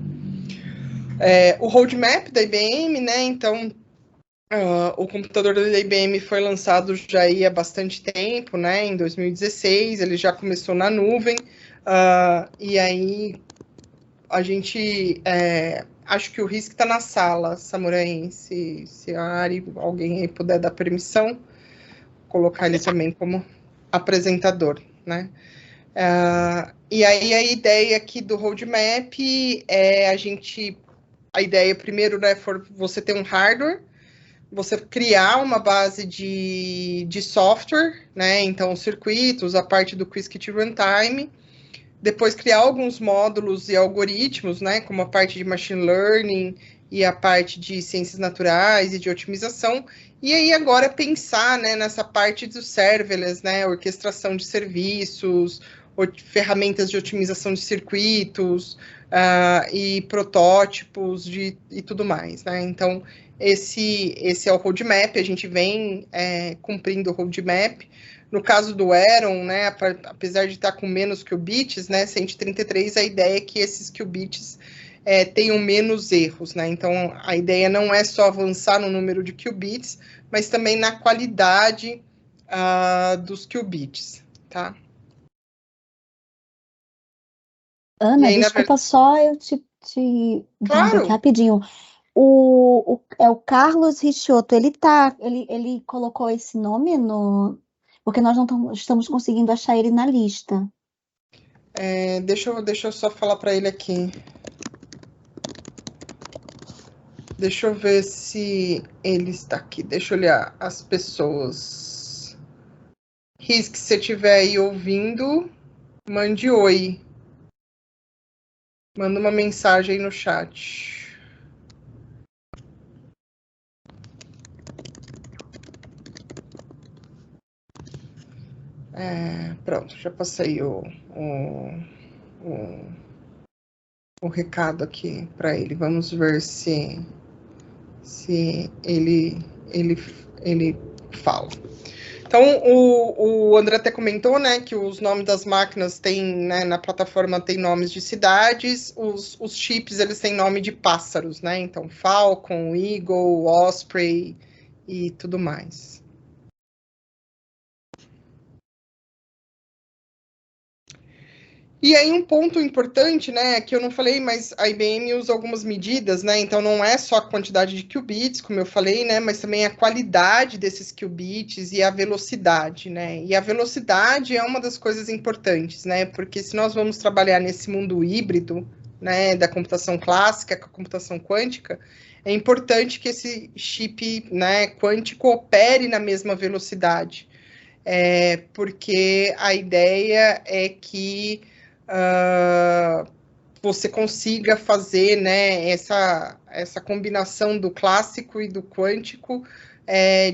S4: o roadmap da IBM, né? Então, o computador da IBM foi lançado já há bastante tempo, né? Em 2016, ele já começou na nuvem, e aí a gente acho que o Risk está na sala, Samurai, se a Ari, alguém aí puder dar permissão, colocar ele também como apresentador, né? E aí a ideia aqui do roadmap é a ideia primeiro, né, for você ter um hardware, você criar uma base de software, né? Então, os circuitos, a parte do Qiskit Runtime, depois criar alguns módulos e algoritmos, né? Como a parte de machine learning e a parte de ciências naturais e de otimização. E aí agora pensar, né, nessa parte do serverless, né, orquestração de serviços, ferramentas de otimização de circuitos e protótipos e tudo mais, né? Então, esse é o roadmap, a gente vem cumprindo o roadmap. No caso do Heron, né, apesar de estar com menos qubits, né, 133, a ideia é que esses qubits tenham menos erros, né? Então, a ideia não é só avançar no número de qubits, mas também na qualidade dos qubits, tá?
S2: Ana,
S4: aí,
S2: desculpa só eu te
S4: claro.
S2: Rapidinho. É o Carlos Richoto, ele colocou esse nome porque nós não estamos conseguindo achar ele na lista.
S4: Deixa eu só falar para ele aqui. Deixa eu ver se ele está aqui. Deixa eu olhar as pessoas. Risk, se você estiver aí ouvindo, mande oi. Manda uma mensagem aí no chat. Pronto, já passei o recado aqui para ele. Vamos ver se ele fala. Então, o André até comentou, né, que os nomes das máquinas têm, né, na plataforma tem nomes de cidades, os chips, eles têm nome de pássaros, né, então Falcon, Eagle, Osprey e tudo mais. E aí um ponto importante, né, que eu não falei, mas a IBM usa algumas medidas, né, então não é só a quantidade de qubits, como eu falei, né, mas também a qualidade desses qubits e a velocidade, né, e a velocidade é uma das coisas importantes, né, porque se nós vamos trabalhar nesse mundo híbrido, né, da computação clássica com a computação quântica, é importante que esse chip, né, quântico opere na mesma velocidade, porque a ideia é que você consiga fazer, né, essa combinação do clássico e do quântico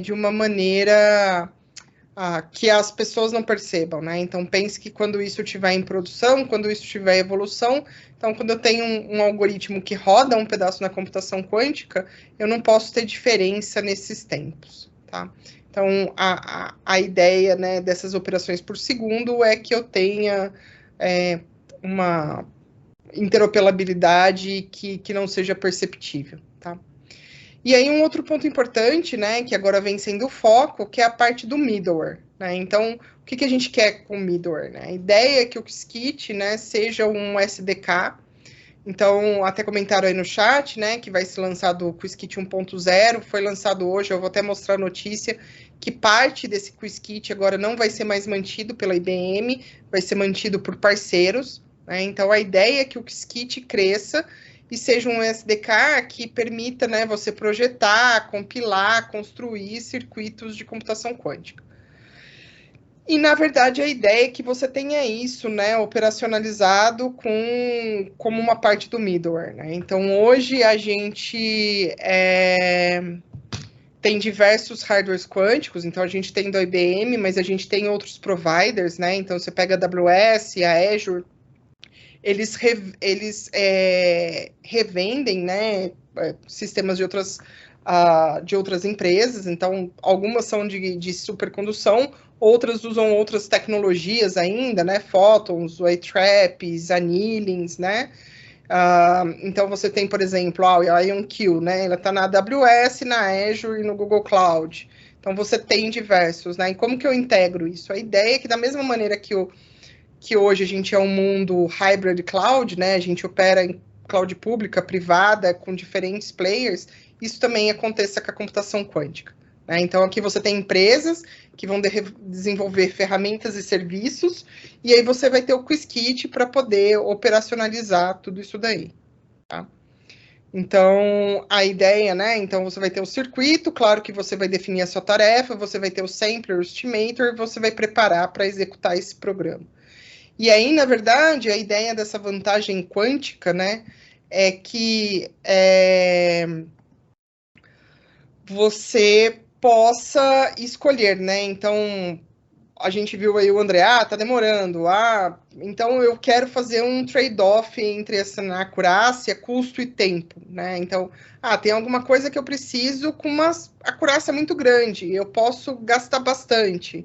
S4: de uma maneira que as pessoas não percebam, né? Então, pense que quando isso estiver em produção, quando isso estiver em evolução, então, quando eu tenho um algoritmo que roda um pedaço na computação quântica, eu não posso ter diferença nesses tempos, tá? Então, a ideia, né, dessas operações por segundo é que eu tenha uma interoperabilidade que não seja perceptível, tá? E aí um outro ponto importante, né, que agora vem sendo o foco, que é a parte do middleware, né? Então, o que a gente quer com o middleware, né? A ideia é que o Qiskit, né, seja um SDK. Então, até comentaram aí no chat, né, que vai ser lançado o Qiskit 1.0, foi lançado hoje, eu vou até mostrar a notícia, que parte desse Qiskit agora não vai ser mais mantido pela IBM, vai ser mantido por parceiros, né? Então, a ideia é que o Qiskit cresça e seja um SDK que permita, né, você projetar, compilar, construir circuitos de computação quântica. E, na verdade, a ideia é que você tenha isso, né, operacionalizado como uma parte do middleware, né? Então, hoje a gente tem diversos hardwares quânticos, então a gente tem do IBM, mas a gente tem outros providers, né? Então, você pega a AWS, a Azure, eles revendem, né, sistemas de outras empresas, então algumas são de supercondução, outras usam outras tecnologias ainda, né, photons, wave traps, annealings, né, então você tem, por exemplo, a IonQ, né, ela está na AWS, na Azure e no Google Cloud, então você tem diversos, né, e como que eu integro isso? A ideia é que da mesma maneira que hoje a gente é um mundo hybrid cloud, né, a gente opera em cloud pública, privada, com diferentes players, isso também aconteça com a computação quântica, né? Então, aqui você tem empresas que vão desenvolver ferramentas e serviços, e aí você vai ter o Qiskit para poder operacionalizar tudo isso daí, tá? Então, a ideia, né? Então, você vai ter o circuito, claro que você vai definir a sua tarefa, você vai ter o sampler, o estimator, você vai preparar para executar esse programa. E aí, na verdade, a ideia dessa vantagem quântica, né, é que você possa escolher, né? Então, a gente viu aí o André, tá demorando, então eu quero fazer um trade-off entre essa acurácia, custo e tempo, né? Então, tem alguma coisa que eu preciso com uma acurácia muito grande, eu posso gastar bastante.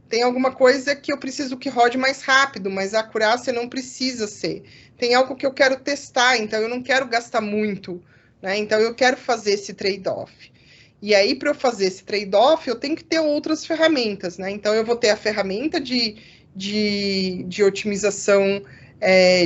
S4: Tem alguma coisa que eu preciso que rode mais rápido, mas a acurácia não precisa ser. Tem algo que eu quero testar, então eu não quero gastar muito, né? Então eu quero fazer esse trade-off. E aí, para eu fazer esse trade-off, eu tenho que ter outras ferramentas, né? Então, eu vou ter a ferramenta de otimização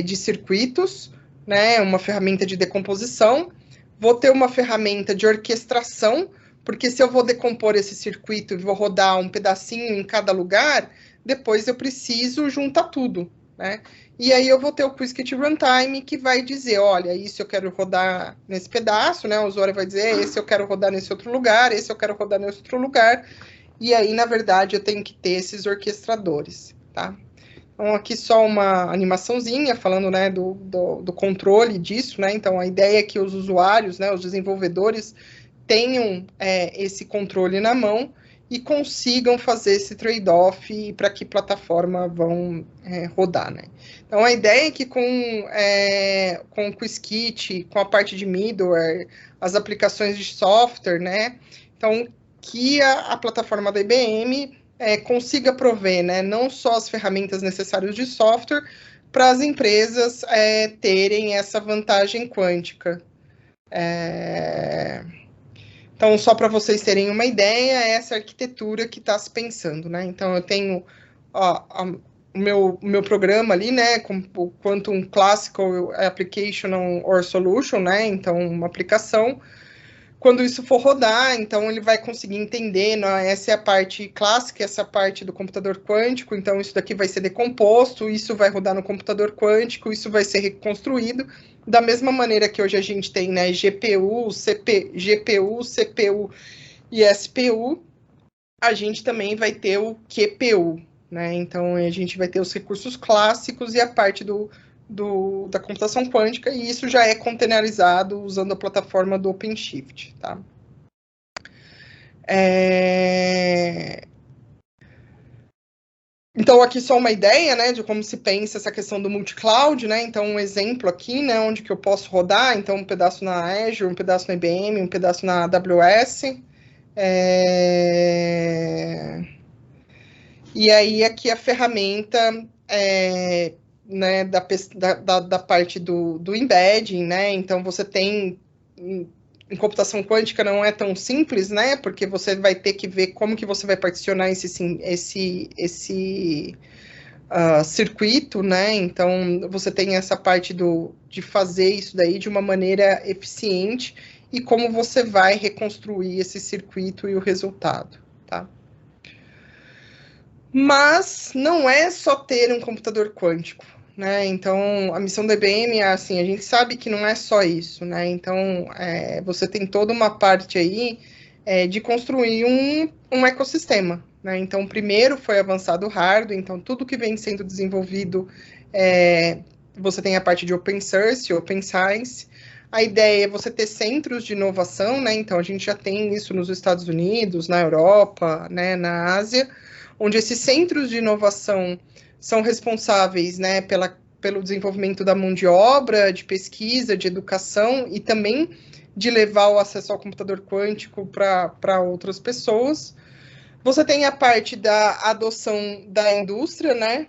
S4: de circuitos, né? Uma ferramenta de decomposição. Vou ter uma ferramenta de orquestração, porque se eu vou decompor esse circuito e vou rodar um pedacinho em cada lugar, depois eu preciso juntar tudo, né? E aí eu vou ter o Qiskit Runtime, que vai dizer, olha, isso eu quero rodar nesse pedaço, né? O usuário vai dizer, esse eu quero rodar nesse outro lugar, esse eu quero rodar nesse outro lugar. E aí, na verdade, eu tenho que ter esses orquestradores, tá? Então, aqui só uma animaçãozinha falando, né, do controle disso, né? Então, a ideia é que os usuários, né, os desenvolvedores, tenham esse controle na mão e consigam fazer esse trade-off para que plataforma vão rodar, né? Então, a ideia é que com o Qiskit, com a parte de middleware, as aplicações de software, né? Então, que a plataforma da IBM consiga prover, né? Não só as ferramentas necessárias de software, para as empresas terem essa vantagem quântica. Então, só para vocês terem uma ideia, essa arquitetura que está se pensando, né? Então, eu tenho o meu programa ali, né? Com o Quantum Classical Application or Solution, né? Então, uma aplicação. Quando isso for rodar, então ele vai conseguir entender, né? Essa é a parte clássica, essa parte do computador quântico, então isso daqui vai ser decomposto, isso vai rodar no computador quântico, isso vai ser reconstruído, da mesma maneira que hoje a gente tem, né, GPU, CPU e SPU, a gente também vai ter o QPU, né? Então a gente vai ter os recursos clássicos e a parte da computação quântica, e isso já é containerizado usando a plataforma do OpenShift, tá? Então, aqui só uma ideia, né, de como se pensa essa questão do multi-cloud, né? Então, um exemplo aqui, né, onde que eu posso rodar, então, um pedaço na Azure, um pedaço na IBM, um pedaço na AWS. E aí, aqui a ferramenta né, da parte do embedding, né? Então, você tem em computação quântica não é tão simples, né? Porque você vai ter que ver como que você vai particionar esse circuito, né? Então, você tem essa parte de fazer isso daí de uma maneira eficiente e como você vai reconstruir esse circuito e o resultado, tá? Mas não é só ter um computador quântico, né? Então, a missão da IBM é assim, a gente sabe que não é só isso, né? Então, você tem toda uma parte aí de construir um ecossistema, né? Então, primeiro foi avançado o hardware, então tudo que vem sendo desenvolvido, você tem a parte de open source, open science. A ideia é você ter centros de inovação, né? Então, a gente já tem isso nos Estados Unidos, na Europa, né? Na Ásia, onde esses centros de inovação são responsáveis, né, pelo desenvolvimento da mão de obra, de pesquisa, de educação e também de levar o acesso ao computador quântico para outras pessoas. Você tem a parte da adoção da indústria, né?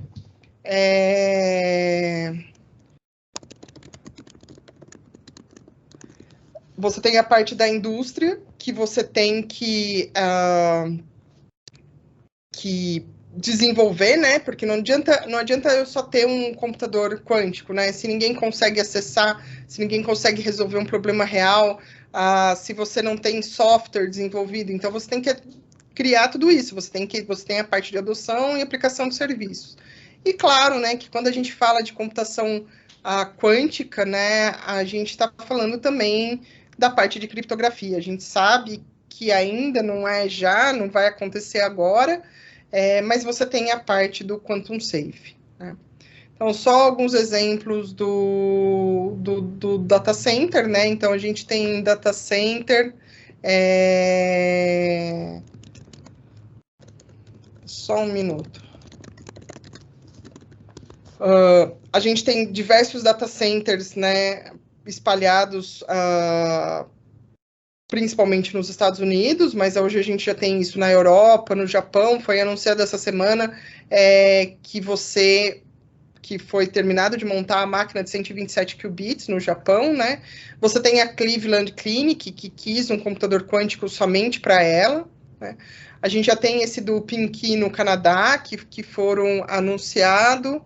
S4: Você tem a parte da indústria, que você tem que desenvolver, né? Porque não adianta eu só ter um computador quântico, né? Se ninguém consegue acessar, se ninguém consegue resolver um problema real, se você não tem software desenvolvido, então você tem que criar tudo isso. Você tem a parte de adoção e aplicação de serviços. E claro, né, que quando a gente fala de computação quântica, né, a gente está falando também da parte de criptografia. A gente sabe que ainda não vai acontecer agora, mas você tem a parte do Quantum Safe, né? Então, só alguns exemplos do data center, né? Então, a gente tem data center, só um minuto. A gente tem diversos data centers, né, espalhados, principalmente nos Estados Unidos, mas hoje a gente já tem isso na Europa, no Japão. Foi anunciado essa semana que foi terminado de montar a máquina de 127 qubits no Japão, né? Você tem a Cleveland Clinic, que quis um computador quântico somente para ela, né? A gente já tem esse do Pingqi no Canadá, que foram anunciados.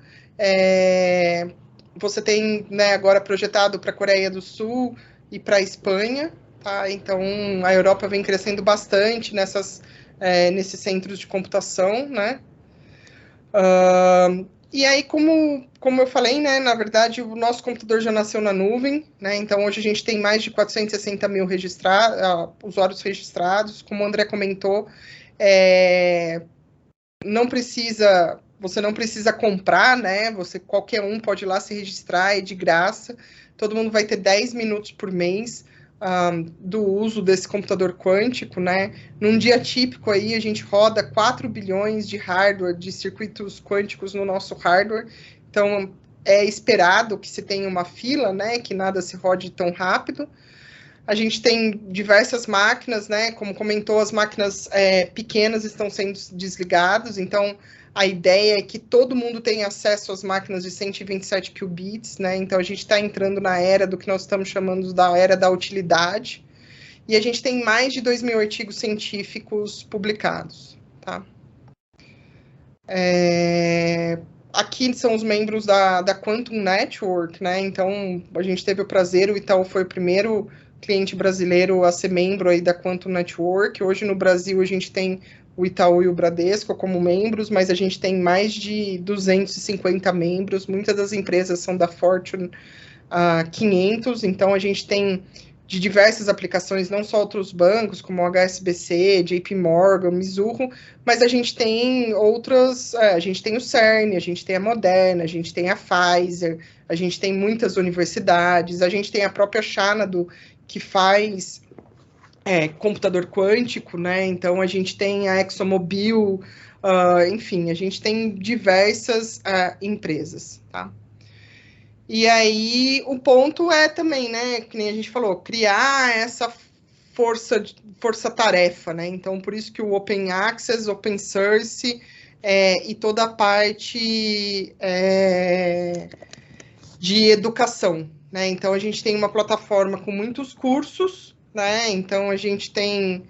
S4: Você tem, né, agora projetado para a Coreia do Sul e para a Espanha, tá? Então, a Europa vem crescendo bastante nesses centros de computação, né? E aí, como eu falei, né, na verdade, o nosso computador já nasceu na nuvem, né? Então, hoje a gente tem mais de 460 mil usuários registrados. Como o André comentou, você não precisa comprar, né? Qualquer um pode ir lá se registrar, é de graça. Todo mundo vai ter 10 minutos por mês do uso desse computador quântico, né? Num dia típico aí, a gente roda 4 bilhões de hardware, de circuitos quânticos no nosso hardware. Então, é esperado que se tenha uma fila, né? Que nada se rode tão rápido. A gente tem diversas máquinas, né? Como comentou, as máquinas pequenas estão sendo desligadas. Então, a ideia é que todo mundo tenha acesso às máquinas de 127 qubits, né? Então, a gente está entrando na era do que nós estamos chamando da era da utilidade. E a gente tem mais de 2.000 artigos científicos publicados, tá? Aqui são os membros da Quantum Network, né? Então, a gente teve o prazer, o Itaú foi o primeiro cliente brasileiro a ser membro aí da Quantum Network. Hoje, no Brasil, a gente tem o Itaú e o Bradesco como membros, mas a gente tem mais de 250 membros. Muitas das empresas são da Fortune 500, então a gente tem de diversas aplicações, não só outros bancos, como o HSBC, JP Morgan, Mizuho, mas a gente tem outras, a gente tem o CERN, a gente tem a Moderna, a gente tem a Pfizer, a gente tem muitas universidades, a gente tem a própria Xanadu, que faz computador quântico, né? Então, a gente tem a ExxonMobil, enfim, a gente tem diversas empresas, tá? E aí, o ponto é também, né, que nem a gente falou, criar essa força-tarefa, né? Então, por isso que o Open Access, Open Source e toda a parte de educação, né? Então, a gente tem uma plataforma com muitos cursos, né? Então, a gente tem...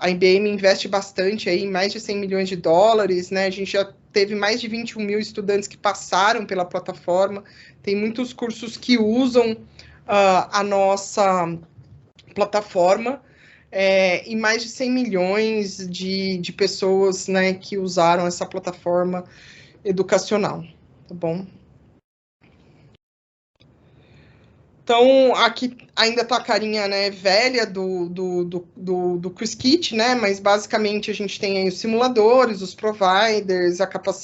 S4: a IBM investe bastante aí, mais de 100 milhões de dólares, né? A gente já teve mais de 21 mil estudantes que passaram pela plataforma. Tem muitos cursos que usam a nossa plataforma, e mais de 100 milhões de pessoas, né, que usaram essa plataforma educacional, tá bom? Então, aqui ainda está a carinha, né, velha do Qiskit, né, mas basicamente a gente tem aí os simuladores, os providers,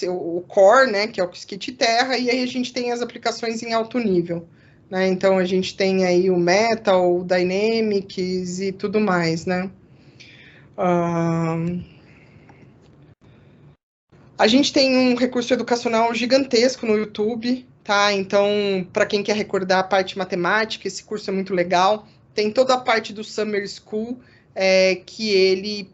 S4: o core, né, que é o Qiskit Terra, e aí a gente tem as aplicações em alto nível, né, então a gente tem aí o Metal, o Dynamics e tudo mais, né. A gente tem um recurso educacional gigantesco no YouTube, tá? Então, para quem quer recordar a parte matemática, esse curso é muito legal. Tem toda a parte do Summer School, que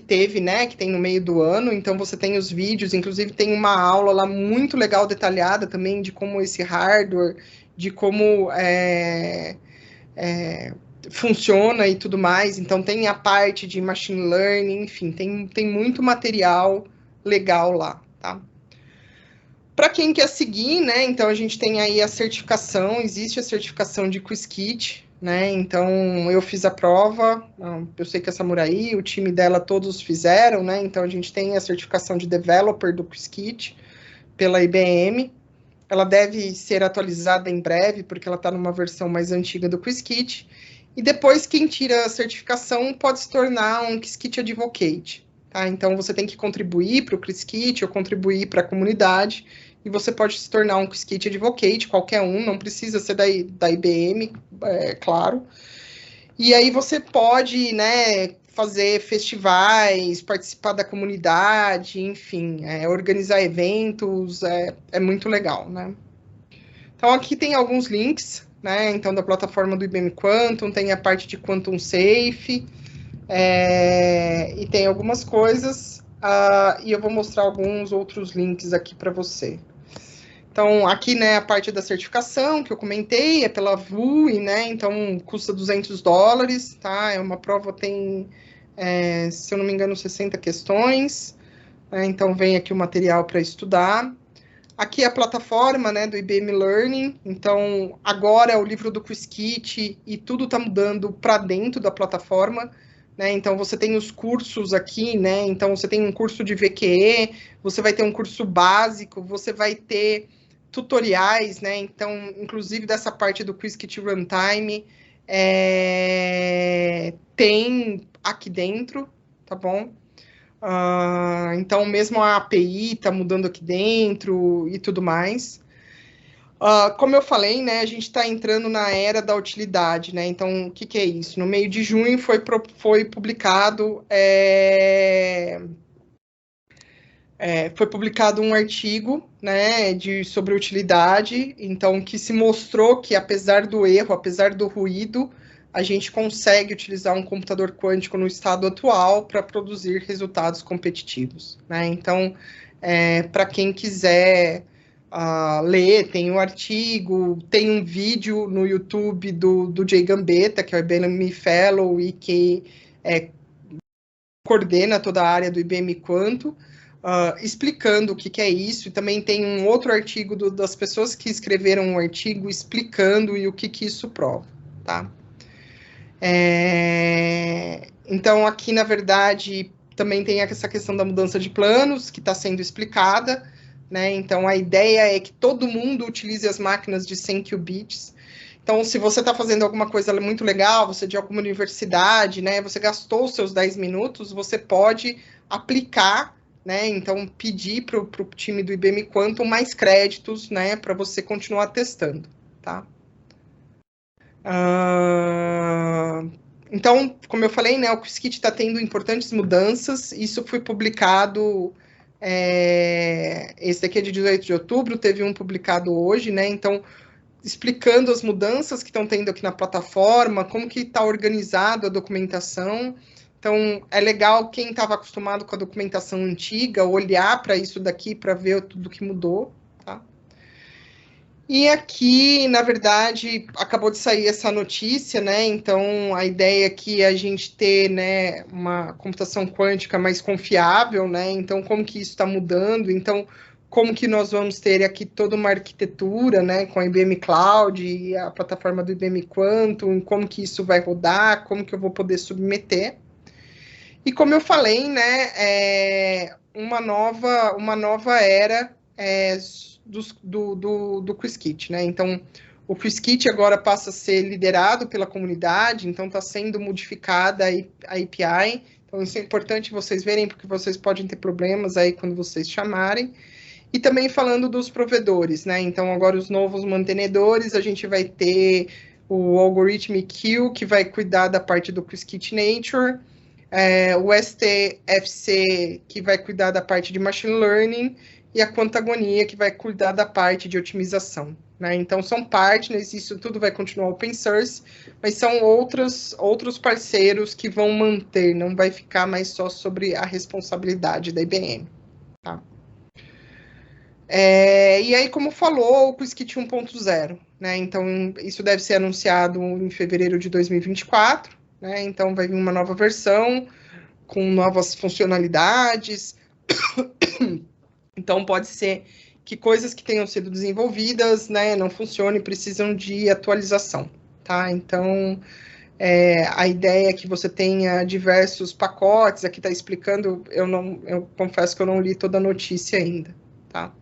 S4: teve, né? Que tem no meio do ano. Então, você tem os vídeos, inclusive tem uma aula lá muito legal, detalhada também, de como esse hardware, de como funciona e tudo mais. Então, tem a parte de machine learning, enfim, tem muito material legal lá, tá? Para quem quer seguir, né, então a gente tem aí a certificação, existe a certificação de Qiskit, né, então eu fiz a prova, eu sei que a Samurai, o time dela todos fizeram, né, então a gente tem a certificação de developer do Qiskit pela IBM, ela deve ser atualizada em breve, porque ela está numa versão mais antiga do Qiskit, e depois quem tira a certificação pode se tornar um Qiskit Advocate, tá? Então, você tem que contribuir para o Qiskit ou contribuir para a comunidade, e você pode se tornar um Qiskit Advocate, qualquer um, não precisa ser da IBM, claro. E aí você pode, né, fazer festivais, participar da comunidade, enfim, organizar eventos, é muito legal, né? Então, aqui tem alguns links, né, então, da plataforma do IBM Quantum, tem a parte de Quantum Safe, e tem algumas coisas, e eu vou mostrar alguns outros links aqui para você. Então, aqui, né, a parte da certificação, que eu comentei, é pela VUE, né, então custa $200, tá? É uma prova, tem, se eu não me engano, 60 questões, né, então vem aqui o material para estudar. Aqui é a plataforma, né, do IBM Learning, então agora é o livro do Qiskit e tudo está mudando para dentro da plataforma, né, então você tem os cursos aqui, né, então você tem um curso de VQE, você vai ter um curso básico, você vai ter tutoriais, né, então, inclusive dessa parte do Qiskit Runtime, tem aqui dentro, tá bom? Então, mesmo a API está mudando aqui dentro e tudo mais. Como eu falei, né, a gente está entrando na era da utilidade, né, então, o que é isso? No meio de junho foi publicado um artigo, né, sobre utilidade, então, que se mostrou que, apesar do erro, apesar do ruído, a gente consegue utilizar um computador quântico no estado atual para produzir resultados competitivos, né? Então, para quem quiser ler, tem um artigo, tem um vídeo no YouTube do Jay Gambetta, que é o IBM Fellow e que coordena toda a área do IBM Quantum, explicando o que é isso, e também tem um outro artigo das pessoas que escreveram um artigo explicando e o que isso prova, tá? Então, aqui, na verdade, também tem essa questão da mudança de planos, que está sendo explicada, né? Então, a ideia é que todo mundo utilize as máquinas de 100 qubits. Então, se você está fazendo alguma coisa muito legal, você é de alguma universidade, né? Você gastou os seus 10 minutos, você pode aplicar, né? Então, pedir para o time do IBM Quantum mais créditos, né? Para você continuar testando, tá? Então, como eu falei, né, o Qiskit está tendo importantes mudanças, isso foi publicado, esse daqui é de 18 de outubro, teve um publicado hoje, né, então, explicando as mudanças que estão tendo aqui na plataforma, como que está organizado a documentação. Então, é legal quem estava acostumado com a documentação antiga, olhar para isso daqui para ver tudo que mudou, tá? E aqui, na verdade, acabou de sair essa notícia, né? Então, a ideia aqui é a gente ter, né, uma computação quântica mais confiável, né? Então, como que isso está mudando? Então, como que nós vamos ter aqui toda uma arquitetura, né, com a IBM Cloud e a plataforma do IBM Quantum, como que isso vai rodar, como que eu vou poder submeter. E como eu falei, né, uma nova era do Qiskit, né? Então, o Qiskit agora passa a ser liderado pela comunidade, então está sendo modificada a API. Então, isso é importante vocês verem, porque vocês podem ter problemas aí quando vocês chamarem. E também falando dos provedores, né? Então, agora os novos mantenedores, a gente vai ter o Algorithmic Q, que vai cuidar da parte do Qiskit Nature, o STFC, que vai cuidar da parte de Machine Learning, e a Quantagonia, que vai cuidar da parte de otimização, né? Então, são partners, isso tudo vai continuar open source, mas são outros parceiros que vão manter, não vai ficar mais só sobre a responsabilidade da IBM, tá? E aí, como falou, o Qiskit 1.0, né? Então, isso deve ser anunciado em fevereiro de 2024, né? Então, vai vir uma nova versão, com novas funcionalidades. Então, pode ser que coisas que tenham sido desenvolvidas, né, não funcionem, precisam de atualização, tá? Então, a ideia é que você tenha diversos pacotes, aqui está explicando, eu confesso que eu não li toda a notícia ainda, tá?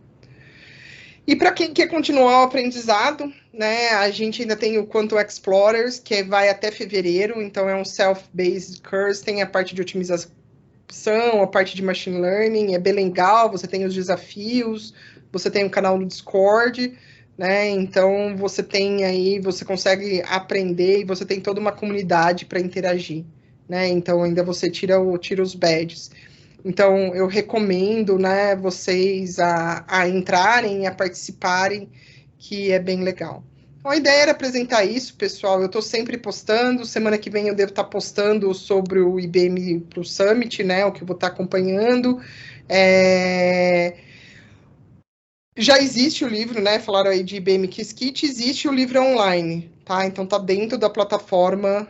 S4: E para quem quer continuar o aprendizado, né, a gente ainda tem o Quantum Explorers, que vai até fevereiro, então é um self-based course, tem a parte de opção, a parte de machine learning, é bem legal, você tem os desafios, você tem um canal no Discord, né? Então você tem aí, você consegue aprender e você tem toda uma comunidade para interagir, né? Então ainda você tira os badges. Então eu recomendo, né, vocês a entrarem, a participarem, que é bem legal. Então, a ideia era apresentar isso, pessoal. Eu estou sempre postando. Semana que vem eu devo estar postando sobre o IBM Pro Summit, né? O que eu vou estar acompanhando. Já existe o livro, né? Falaram aí de IBM Qiskit, existe o livro online, tá? Então tá dentro da plataforma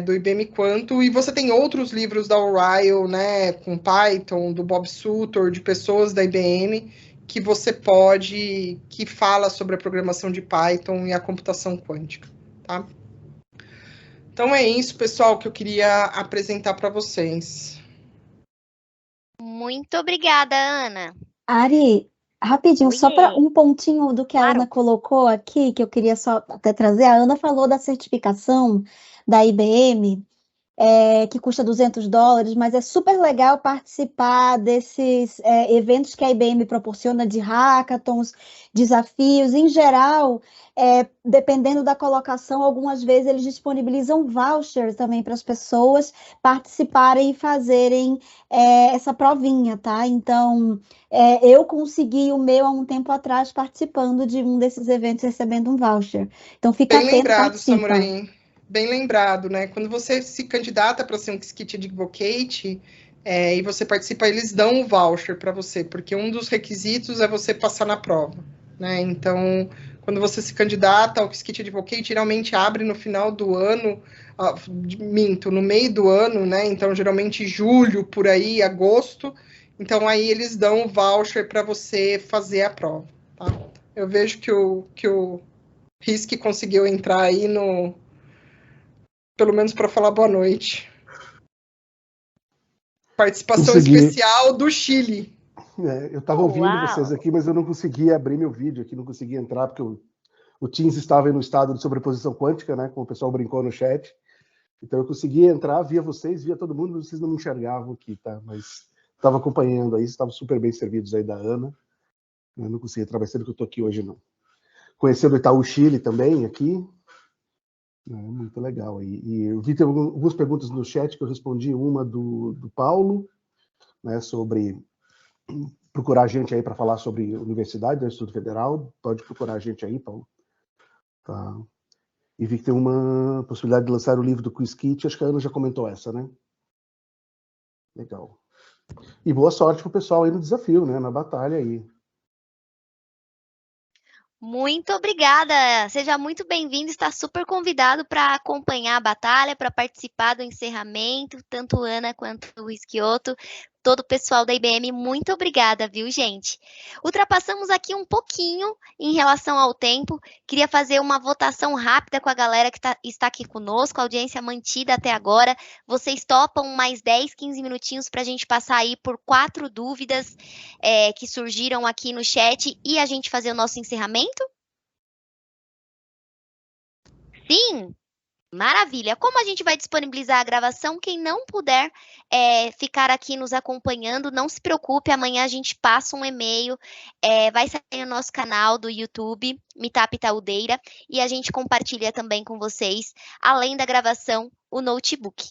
S4: do IBM Quanto, e você tem outros livros da Orion, né? Com Python, do Bob Sutor, de pessoas da IBM, que você pode, que fala sobre a programação de Python e a computação quântica, tá? Então é isso, pessoal, que eu queria apresentar para vocês.
S1: Muito obrigada, Ana.
S2: Ari, rapidinho, só para um pontinho do que a Ana colocou aqui, que eu queria só até trazer. A Ana falou da certificação da IBM, que custa $200, mas é super legal participar desses eventos que a IBM proporciona de hackathons, desafios. Em geral, dependendo da colocação, algumas vezes eles disponibilizam vouchers também para as pessoas participarem e fazerem essa provinha, tá? Então, eu consegui o meu há um tempo atrás participando de um desses eventos, recebendo um voucher. Então, fica
S4: Bem
S2: atento,
S4: lembrado,
S2: participa.
S4: Samurai. Bem lembrado, né? Quando você se candidata para ser um Qiskit Advocate e você participa, eles dão o voucher para você, porque um dos requisitos é você passar na prova, né? Então, quando você se candidata ao Qiskit Advocate, geralmente abre no final do ano, no meio do ano, né? Então, geralmente julho, por aí, agosto. Então, aí eles dão o voucher para você fazer a prova, tá? Eu vejo que o Risk conseguiu entrar aí pelo menos para falar boa noite. Participação especial do Chile.
S5: Eu estava ouvindo vocês aqui, mas eu não conseguia abrir meu vídeo aqui, não conseguia entrar, porque o Teams estava no estado de sobreposição quântica, né? Como o pessoal brincou no chat. Então eu conseguia entrar, via vocês, via todo mundo, vocês não me enxergavam aqui, tá? Mas estava acompanhando aí, estavam super bem servidos aí da Ana. Eu não conseguia entrar, mais cedo que eu estou aqui hoje, não. Conhecendo o Itaú Chile também aqui. Muito legal. E eu vi algumas perguntas no chat que eu respondi, uma do Paulo, né, sobre procurar a gente aí para falar sobre universidade, do Instituto Federal. Pode procurar a gente aí, Paulo. Tá. E vi que tem uma possibilidade de lançar o livro do Qiskit, acho que a Ana já comentou essa, né? Legal. E boa sorte pro pessoal aí no desafio, né? Na batalha aí.
S1: Muito obrigada. Seja muito bem-vindo. Está super convidado para acompanhar a batalha, para participar do encerramento, tanto Ana quanto o Riskioto. Todo o pessoal da IBM, muito obrigada, viu, gente? Ultrapassamos aqui um pouquinho em relação ao tempo. Queria fazer uma votação rápida com a galera que está aqui conosco, a audiência mantida até agora. Vocês topam mais 10, 15 minutinhos para a gente passar aí por 4 dúvidas que surgiram aqui no chat e a gente fazer o nosso encerramento? Sim? Maravilha! Como a gente vai disponibilizar a gravação, quem não puder ficar aqui nos acompanhando, não se preocupe, amanhã a gente passa um e-mail, vai sair no nosso canal do YouTube, Meetup Itaúdeira, e a gente compartilha também com vocês, além da gravação, o notebook.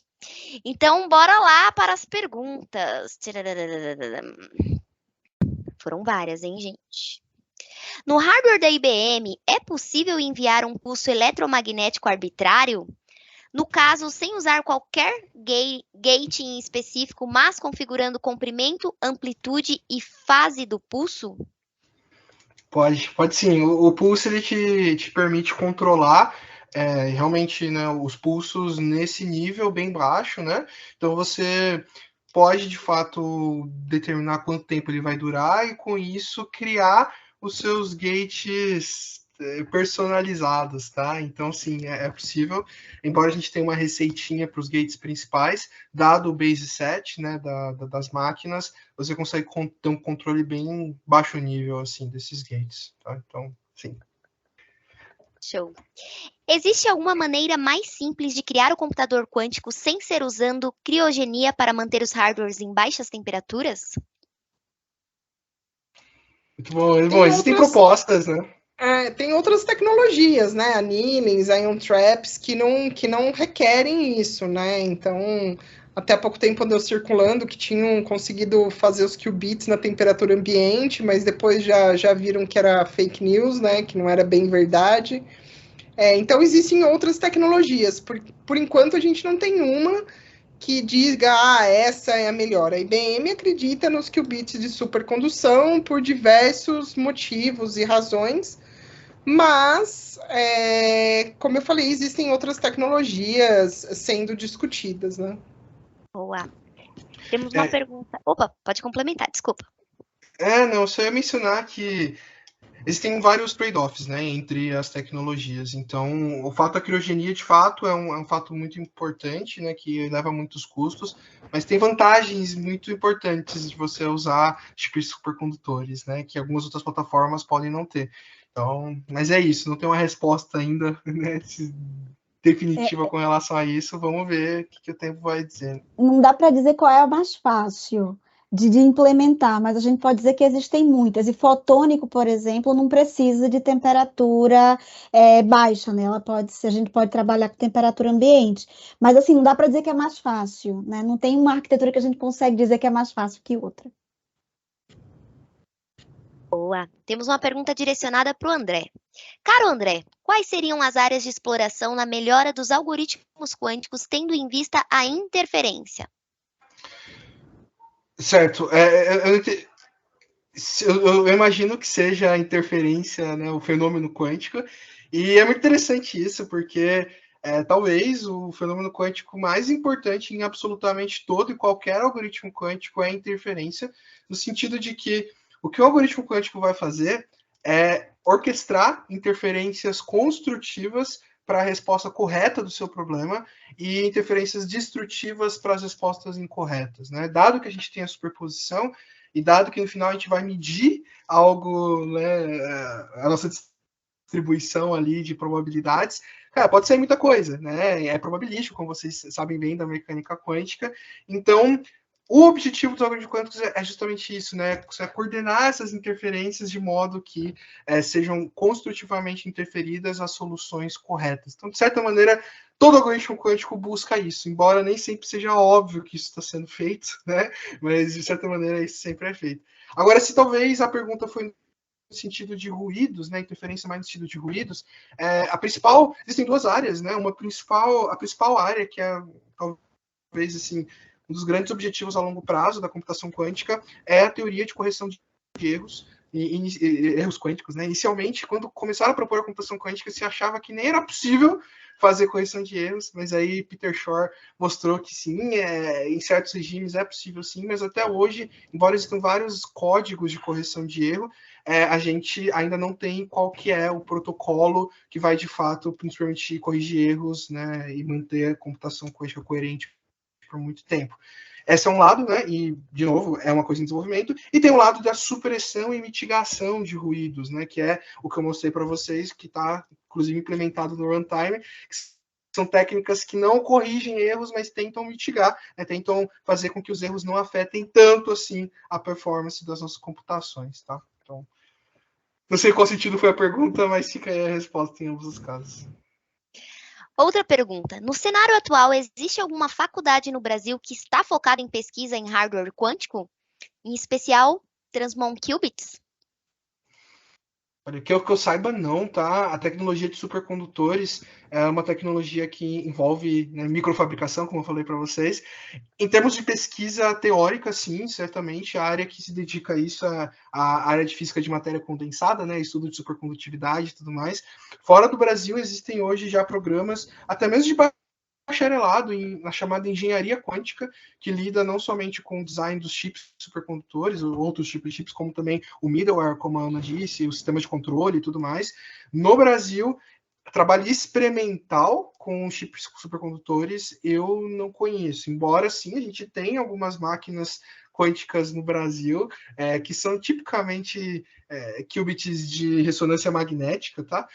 S1: Então, bora lá para as perguntas. Foram várias, hein, gente? No hardware da IBM, é possível enviar um pulso eletromagnético arbitrário? No caso, sem usar qualquer gate em específico, mas configurando comprimento, amplitude e fase do pulso?
S3: Pode sim. O pulso ele te permite controlar realmente, né, os pulsos nesse nível bem baixo, né? Então você pode de fato determinar quanto tempo ele vai durar e com isso criar os seus gates personalizados, tá? Então sim, é possível. Embora a gente tenha uma receitinha para os gates principais, dado o base set, né, das máquinas, você consegue ter um controle bem baixo nível assim desses gates, tá? Então sim.
S1: Show. Existe alguma maneira mais simples de criar o computador quântico sem ser usando criogenia para manter os hardwares em baixas temperaturas?
S3: Muito bom. Bom, existem propostas, né?
S4: Tem outras tecnologias, né? Annealings, ion traps, que não requerem isso, né? Então, até há pouco tempo andou circulando que tinham conseguido fazer os qubits na temperatura ambiente, mas depois já viram que era fake news, né? Que não era bem verdade. Então, existem outras tecnologias. Por enquanto, a gente não tem uma que diga, essa é a melhor. A IBM acredita nos qubits de supercondução por diversos motivos e razões, mas, como eu falei, existem outras tecnologias sendo discutidas, né?
S1: Boa. Temos uma pergunta. Opa, pode complementar, desculpa.
S3: Não, só ia mencionar que existem vários trade-offs, né, entre as tecnologias. Então, o fato da criogenia, de fato, é um fato muito importante, né, que leva muitos custos, mas tem vantagens muito importantes de você usar chips supercondutores, né, que algumas outras plataformas podem não ter. Então, mas é isso, não tem uma resposta ainda, né, definitiva com relação a isso. Vamos ver o que o tempo vai dizer.
S2: Não dá para dizer qual é a mais fácil de implementar, mas a gente pode dizer que existem muitas. E fotônico, por exemplo, não precisa de temperatura baixa, né? A gente pode trabalhar com temperatura ambiente. Mas assim, não dá para dizer que é mais fácil, né? Não tem uma arquitetura que a gente consegue dizer que é mais fácil que outra.
S1: Boa. Temos uma pergunta direcionada para o André. Caro André, quais seriam as áreas de exploração na melhora dos algoritmos quânticos, tendo em vista a interferência?
S3: Certo. Eu imagino que seja a interferência, né, o fenômeno quântico, e é muito interessante isso, porque talvez o fenômeno quântico mais importante em absolutamente todo e qualquer algoritmo quântico é a interferência, no sentido de que o que o algoritmo quântico vai fazer é orquestrar interferências construtivas para a resposta correta do seu problema e interferências destrutivas para as respostas incorretas, né? Dado que a gente tem a superposição e dado que no final a gente vai medir algo, né, a nossa distribuição ali de probabilidades, cara, pode ser muita coisa, né? É probabilístico, como vocês sabem bem da mecânica quântica. Então, o objetivo dos algoritmos quânticos é justamente isso, né? É coordenar essas interferências de modo que sejam construtivamente interferidas as soluções corretas. Então, de certa maneira, todo algoritmo quântico busca isso, embora nem sempre seja óbvio que isso está sendo feito, né? Mas, de certa maneira, isso sempre é feito. Agora, se talvez a pergunta foi no sentido de ruídos, né, interferência mais no sentido de ruídos, existem duas áreas, né? A principal área que é talvez assim um dos grandes objetivos a longo prazo da computação quântica é a teoria de correção de erros e erros quânticos, né? Inicialmente, quando começaram a propor a computação quântica, se achava que nem era possível fazer correção de erros, mas aí Peter Shor mostrou que sim, em certos regimes é possível sim, mas até hoje, embora existam vários códigos de correção de erro, a gente ainda não tem qual que é o protocolo que vai de fato nos permitir corrigir erros, né, e manter a computação quântica coerente por muito tempo. Esse é um lado, né? E, de novo, é uma coisa em desenvolvimento. E tem o lado da supressão e mitigação de ruídos, né? Que é o que eu mostrei para vocês, que está, inclusive, implementado no runtime. São técnicas que não corrigem erros, mas tentam mitigar, né? Tentam fazer com que os erros não afetem tanto, assim, a performance das nossas computações, tá? Então, não sei qual sentido foi a pergunta, mas fica aí a resposta em ambos os casos.
S1: Outra pergunta. No cenário atual, existe alguma faculdade no Brasil que está focada em pesquisa em hardware quântico? Em especial, Transmon Qubits?
S3: Olha, que eu saiba, não, tá? A tecnologia de supercondutores é uma tecnologia que envolve, né, microfabricação, como eu falei para vocês. Em termos de pesquisa teórica, sim, certamente. A área que se dedica a isso é a área de física de matéria condensada, né? Estudo de supercondutividade e tudo mais. Fora do Brasil, existem hoje já programas, até mesmo de bacharelado na chamada engenharia quântica, que lida não somente com o design dos chips supercondutores, ou outros tipos de chips, como também o middleware, como a Ana disse, o sistema de controle e tudo mais. No Brasil, trabalho experimental com chips supercondutores eu não conheço, embora sim a gente tenha algumas máquinas quânticas no Brasil, que são tipicamente qubits de ressonância magnética, tá?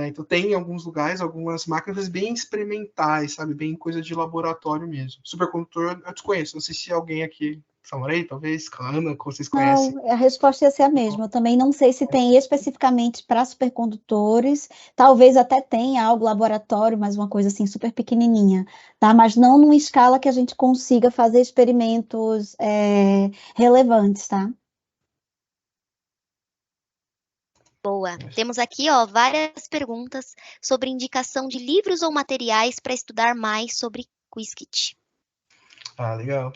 S3: Então tem em alguns lugares algumas máquinas bem experimentais, sabe? Bem coisa de laboratório mesmo. Supercondutor eu desconheço, não sei se alguém aqui, Samurai, talvez, Kana, que vocês conhecem.
S2: Não, a resposta ia ser a mesma. Eu também não sei se tem especificamente para supercondutores. Talvez até tenha algo laboratório, mas uma coisa assim super pequenininha, tá? Mas não numa escala que a gente consiga fazer experimentos relevantes, tá?
S1: Boa. Temos aqui, ó, várias perguntas sobre indicação de livros ou materiais para estudar mais sobre Qiskit.
S3: Ah, legal.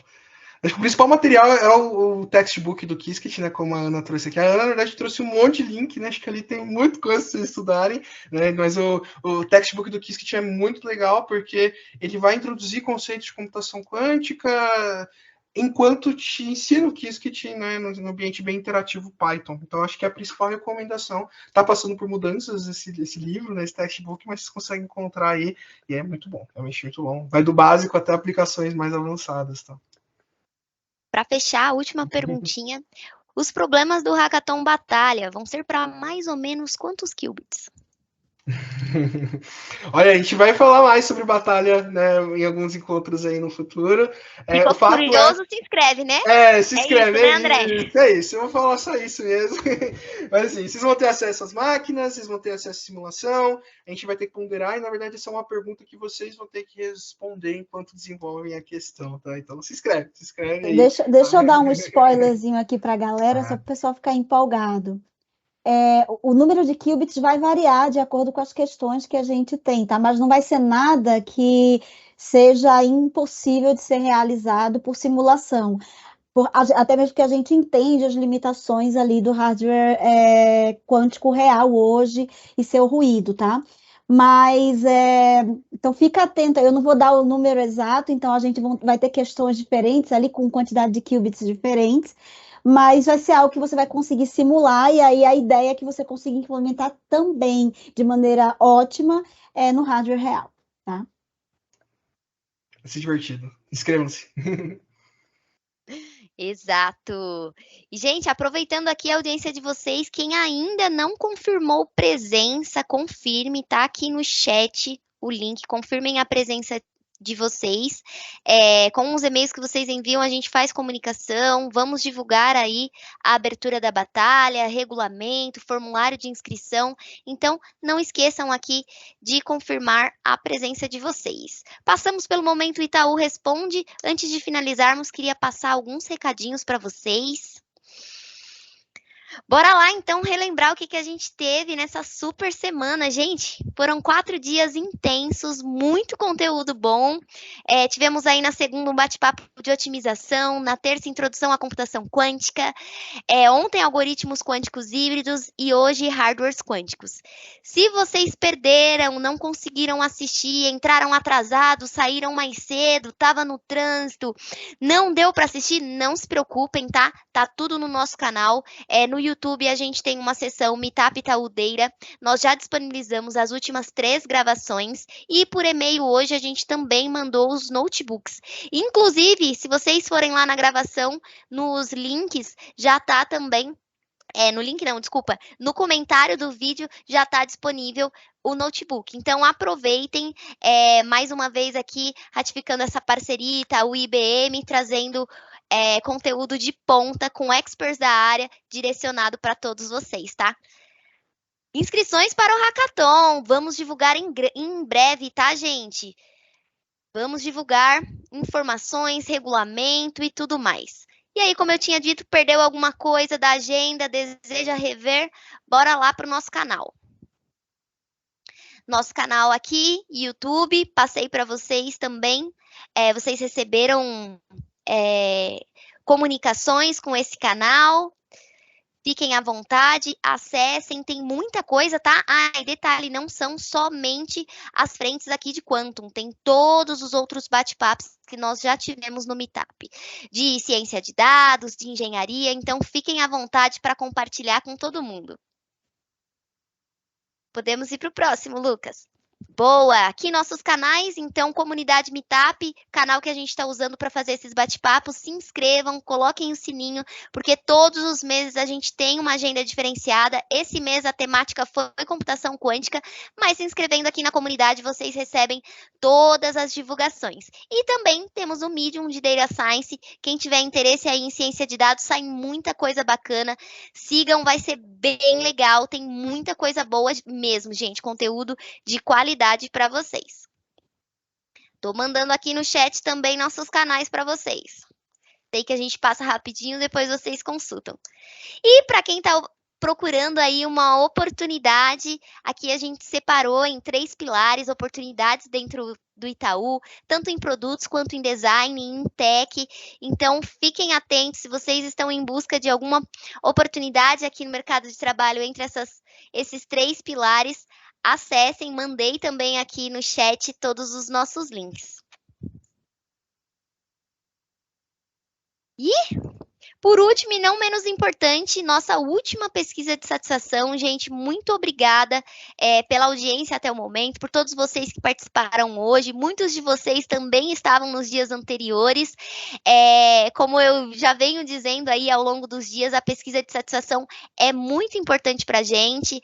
S3: Acho que o principal material é o textbook do Qiskit, né? Como a Ana trouxe aqui. A Ana, na verdade, trouxe um monte de link, né? Acho que ali tem muita coisa para vocês estudarem, né? Mas o textbook do Qiskit é muito legal porque ele vai introduzir conceitos de computação quântica enquanto te ensina o Qiskit, né, no ambiente bem interativo Python. Então, acho que é a principal recomendação. Tá passando por mudanças esse livro, né, esse textbook, mas vocês conseguem encontrar aí e é muito bom. Realmente muito bom. Vai do básico até aplicações mais avançadas, tá?
S1: Para fechar, a última perguntinha. Os problemas do Hackathon Batalha vão ser para mais ou menos quantos qubits?
S3: Olha, a gente vai falar mais sobre batalha, né, em alguns encontros aí no futuro.
S1: Ficou
S3: o fato
S1: curioso, se inscreve, né?
S3: Se inscreve.
S1: É isso, né, André?
S3: É isso, eu vou falar só isso mesmo. Mas assim, vocês vão ter acesso às máquinas, vocês vão ter acesso à simulação, a gente vai ter que ponderar, e na verdade essa é uma pergunta que vocês vão ter que responder enquanto desenvolvem a questão, tá? Então se inscreve aí.
S2: Deixa eu dar um spoilerzinho aqui para a galera, só para o pessoal ficar empolgado. O número de qubits vai variar de acordo com as questões que a gente tem, tá? Mas não vai ser nada que seja impossível de ser realizado por simulação. Até mesmo que a gente entende as limitações ali do hardware quântico real hoje e seu ruído, tá? Mas, então fica atento, eu não vou dar o número exato, então a gente vai ter questões diferentes ali, com quantidade de qubits diferentes, mas vai ser algo que você vai conseguir simular, e aí a ideia é que você consiga implementar também de maneira ótima no hardware real, tá?
S3: Vai ser divertido. Inscrevam-se.
S1: Exato. E, gente, aproveitando aqui a audiência de vocês, quem ainda não confirmou presença, confirme, tá aqui no chat o link, confirmem a presença de vocês. Com os e-mails que vocês enviam, a gente faz comunicação, vamos divulgar aí a abertura da batalha, regulamento, formulário de inscrição. Então, não esqueçam aqui de confirmar a presença de vocês. Passamos pelo momento Itaú Responde. Antes de finalizarmos, queria passar alguns recadinhos para vocês. Bora lá, então, relembrar o que a gente teve nessa super semana. Gente, foram 4 dias intensos, muito conteúdo bom. Tivemos aí na segunda um bate-papo de otimização, na terça, introdução à computação quântica, ontem, algoritmos quânticos híbridos e hoje, hardwares quânticos. Se vocês perderam, não conseguiram assistir, entraram atrasados, saíram mais cedo, estava no trânsito, não deu para assistir, não se preocupem, tá? Tá tudo no nosso canal. No YouTube a gente tem uma seção Meetup Itaú Deira. Nós já disponibilizamos as últimas 3 gravações e por e-mail hoje a gente também mandou os notebooks. Inclusive, se vocês forem lá na gravação, nos links, já tá também... no link não, desculpa. No comentário do vídeo já está disponível o notebook. Então, aproveitem. Mais uma vez aqui, ratificando essa parceria, Itaú IBM, trazendo conteúdo de ponta com experts da área, direcionado para todos vocês, tá? Inscrições para o Hackathon. Vamos divulgar em breve, tá, gente? Vamos divulgar informações, regulamento e tudo mais. E aí, como eu tinha dito, perdeu alguma coisa da agenda, deseja rever? Bora lá para o nosso canal. Nosso canal aqui, YouTube, passei para vocês também. Vocês receberam comunicações com esse canal. Fiquem à vontade, acessem, tem muita coisa, tá? E detalhe, não são somente as frentes aqui de Quantum, tem todos os outros bate-papos que nós já tivemos no Meetup, de ciência de dados, de engenharia, então fiquem à vontade para compartilhar com todo mundo. Podemos ir para o próximo, Lucas. Boa! Aqui nossos canais, então, Comunidade Meetup, canal que a gente está usando para fazer esses bate-papos. Se inscrevam, coloquem o sininho, porque todos os meses a gente tem uma agenda diferenciada. Esse mês a temática foi computação quântica, mas se inscrevendo aqui na comunidade vocês recebem todas as divulgações. E também temos o Medium de Data Science. Quem tiver interesse aí em ciência de dados, sai muita coisa bacana. Sigam, vai ser bem legal. Tem muita coisa boa mesmo, gente. Conteúdo de qualidade para vocês. Tô mandando aqui no chat também nossos canais para vocês. Sei que a gente passa rapidinho, depois vocês consultam. E para quem está procurando aí uma oportunidade, aqui a gente separou em 3 pilares, oportunidades dentro do Itaú, tanto em produtos quanto em design, em tech. Então, fiquem atentos se vocês estão em busca de alguma oportunidade aqui no mercado de trabalho entre esses 3 pilares. Acessem, mandei também aqui no chat todos os nossos links. E, por último e não menos importante, nossa última pesquisa de satisfação. Gente, muito obrigada pela audiência até o momento, por todos vocês que participaram hoje. Muitos de vocês também estavam nos dias anteriores. Como eu já venho dizendo aí ao longo dos dias, a pesquisa de satisfação é muito importante para a gente.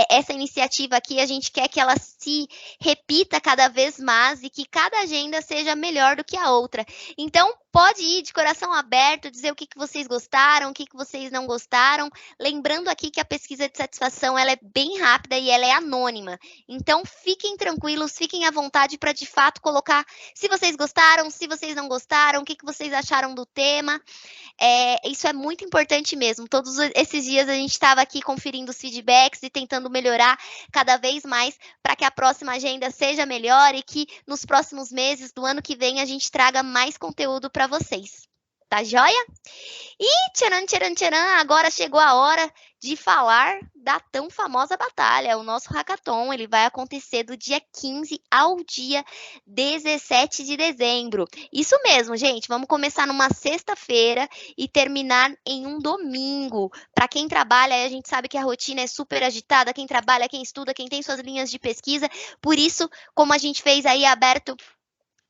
S1: Essa iniciativa aqui, a gente quer que ela se repita cada vez mais e que cada agenda seja melhor do que a outra. Então, pode ir de coração aberto, dizer o que vocês gostaram, o que vocês não gostaram. Lembrando aqui que a pesquisa de satisfação ela é bem rápida e ela é anônima. Então, fiquem tranquilos, fiquem à vontade para, de fato, colocar se vocês gostaram, se vocês não gostaram, o que vocês acharam do tema. Isso é muito importante mesmo. Todos esses dias a gente estava aqui conferindo os feedbacks e tentando melhorar cada vez mais para que a próxima agenda seja melhor e que nos próximos meses do ano que vem a gente traga mais conteúdo para vocês. Tá joia? E tcharam, tcharam, tcharam, agora chegou a hora de falar da tão famosa batalha, o nosso hackathon. Ele vai acontecer do dia 15 ao dia 17 de dezembro. Isso mesmo, gente, vamos começar numa sexta-feira e terminar em um domingo. Para quem trabalha, a gente sabe que a rotina é super agitada, quem trabalha, quem estuda, quem tem suas linhas de pesquisa. Por isso, como a gente fez aí aberto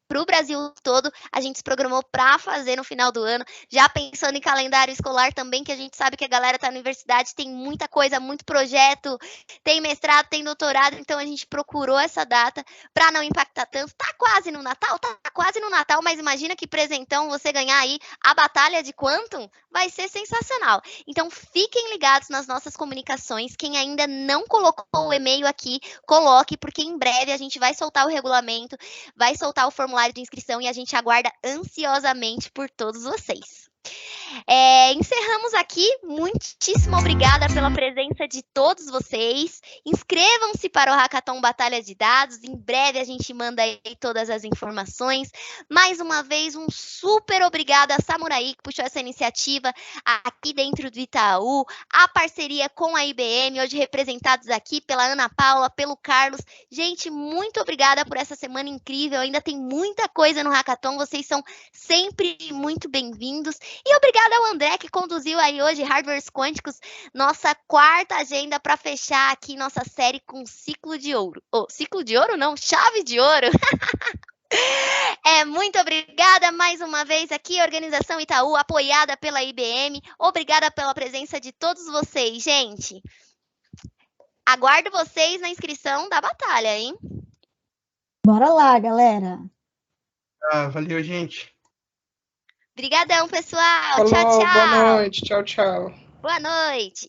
S1: para o Brasil todo, a gente se programou para fazer no final do ano, já pensando em calendário escolar também, que a gente sabe que a galera está na universidade, tem muita coisa, muito projeto, tem mestrado, tem doutorado, então a gente procurou essa data para não impactar tanto. Tá quase no Natal? Tá quase no Natal, mas imagina que presentão você ganhar aí a batalha de Quantum, vai ser sensacional. Então fiquem ligados nas nossas comunicações, quem ainda não colocou o e-mail aqui, coloque, porque em breve a gente vai soltar o regulamento, vai soltar o formulário de inscrição e a gente aguarda ansiosamente por todos vocês. Encerramos aqui. Muitíssimo obrigada pela presença de todos vocês. Inscrevam-se para o Hackathon Batalha de Dados. Em breve a gente manda aí todas as informações. Mais uma vez, um super obrigado a Samurai, que puxou essa iniciativa aqui dentro do Itaú. A parceria com a IBM, hoje representados aqui pela Ana Paula, pelo Carlos. Gente, muito obrigada por essa semana incrível. Ainda tem muita coisa no Hackathon. Vocês são sempre muito bem-vindos. E obrigada ao André, que conduziu aí hoje Hardwares Quânticos, nossa quarta agenda para fechar aqui nossa série com ciclo de ouro. Ciclo de ouro não, chave de ouro. Muito obrigada mais uma vez aqui, Organização Itaú, apoiada pela IBM. Obrigada pela presença de todos vocês, gente. Aguardo vocês na inscrição da batalha, hein?
S2: Bora lá, galera.
S3: Valeu, gente.
S1: Obrigadão, pessoal.
S4: Falou,
S1: tchau, tchau.
S4: Boa noite. Tchau, tchau.
S1: Boa noite.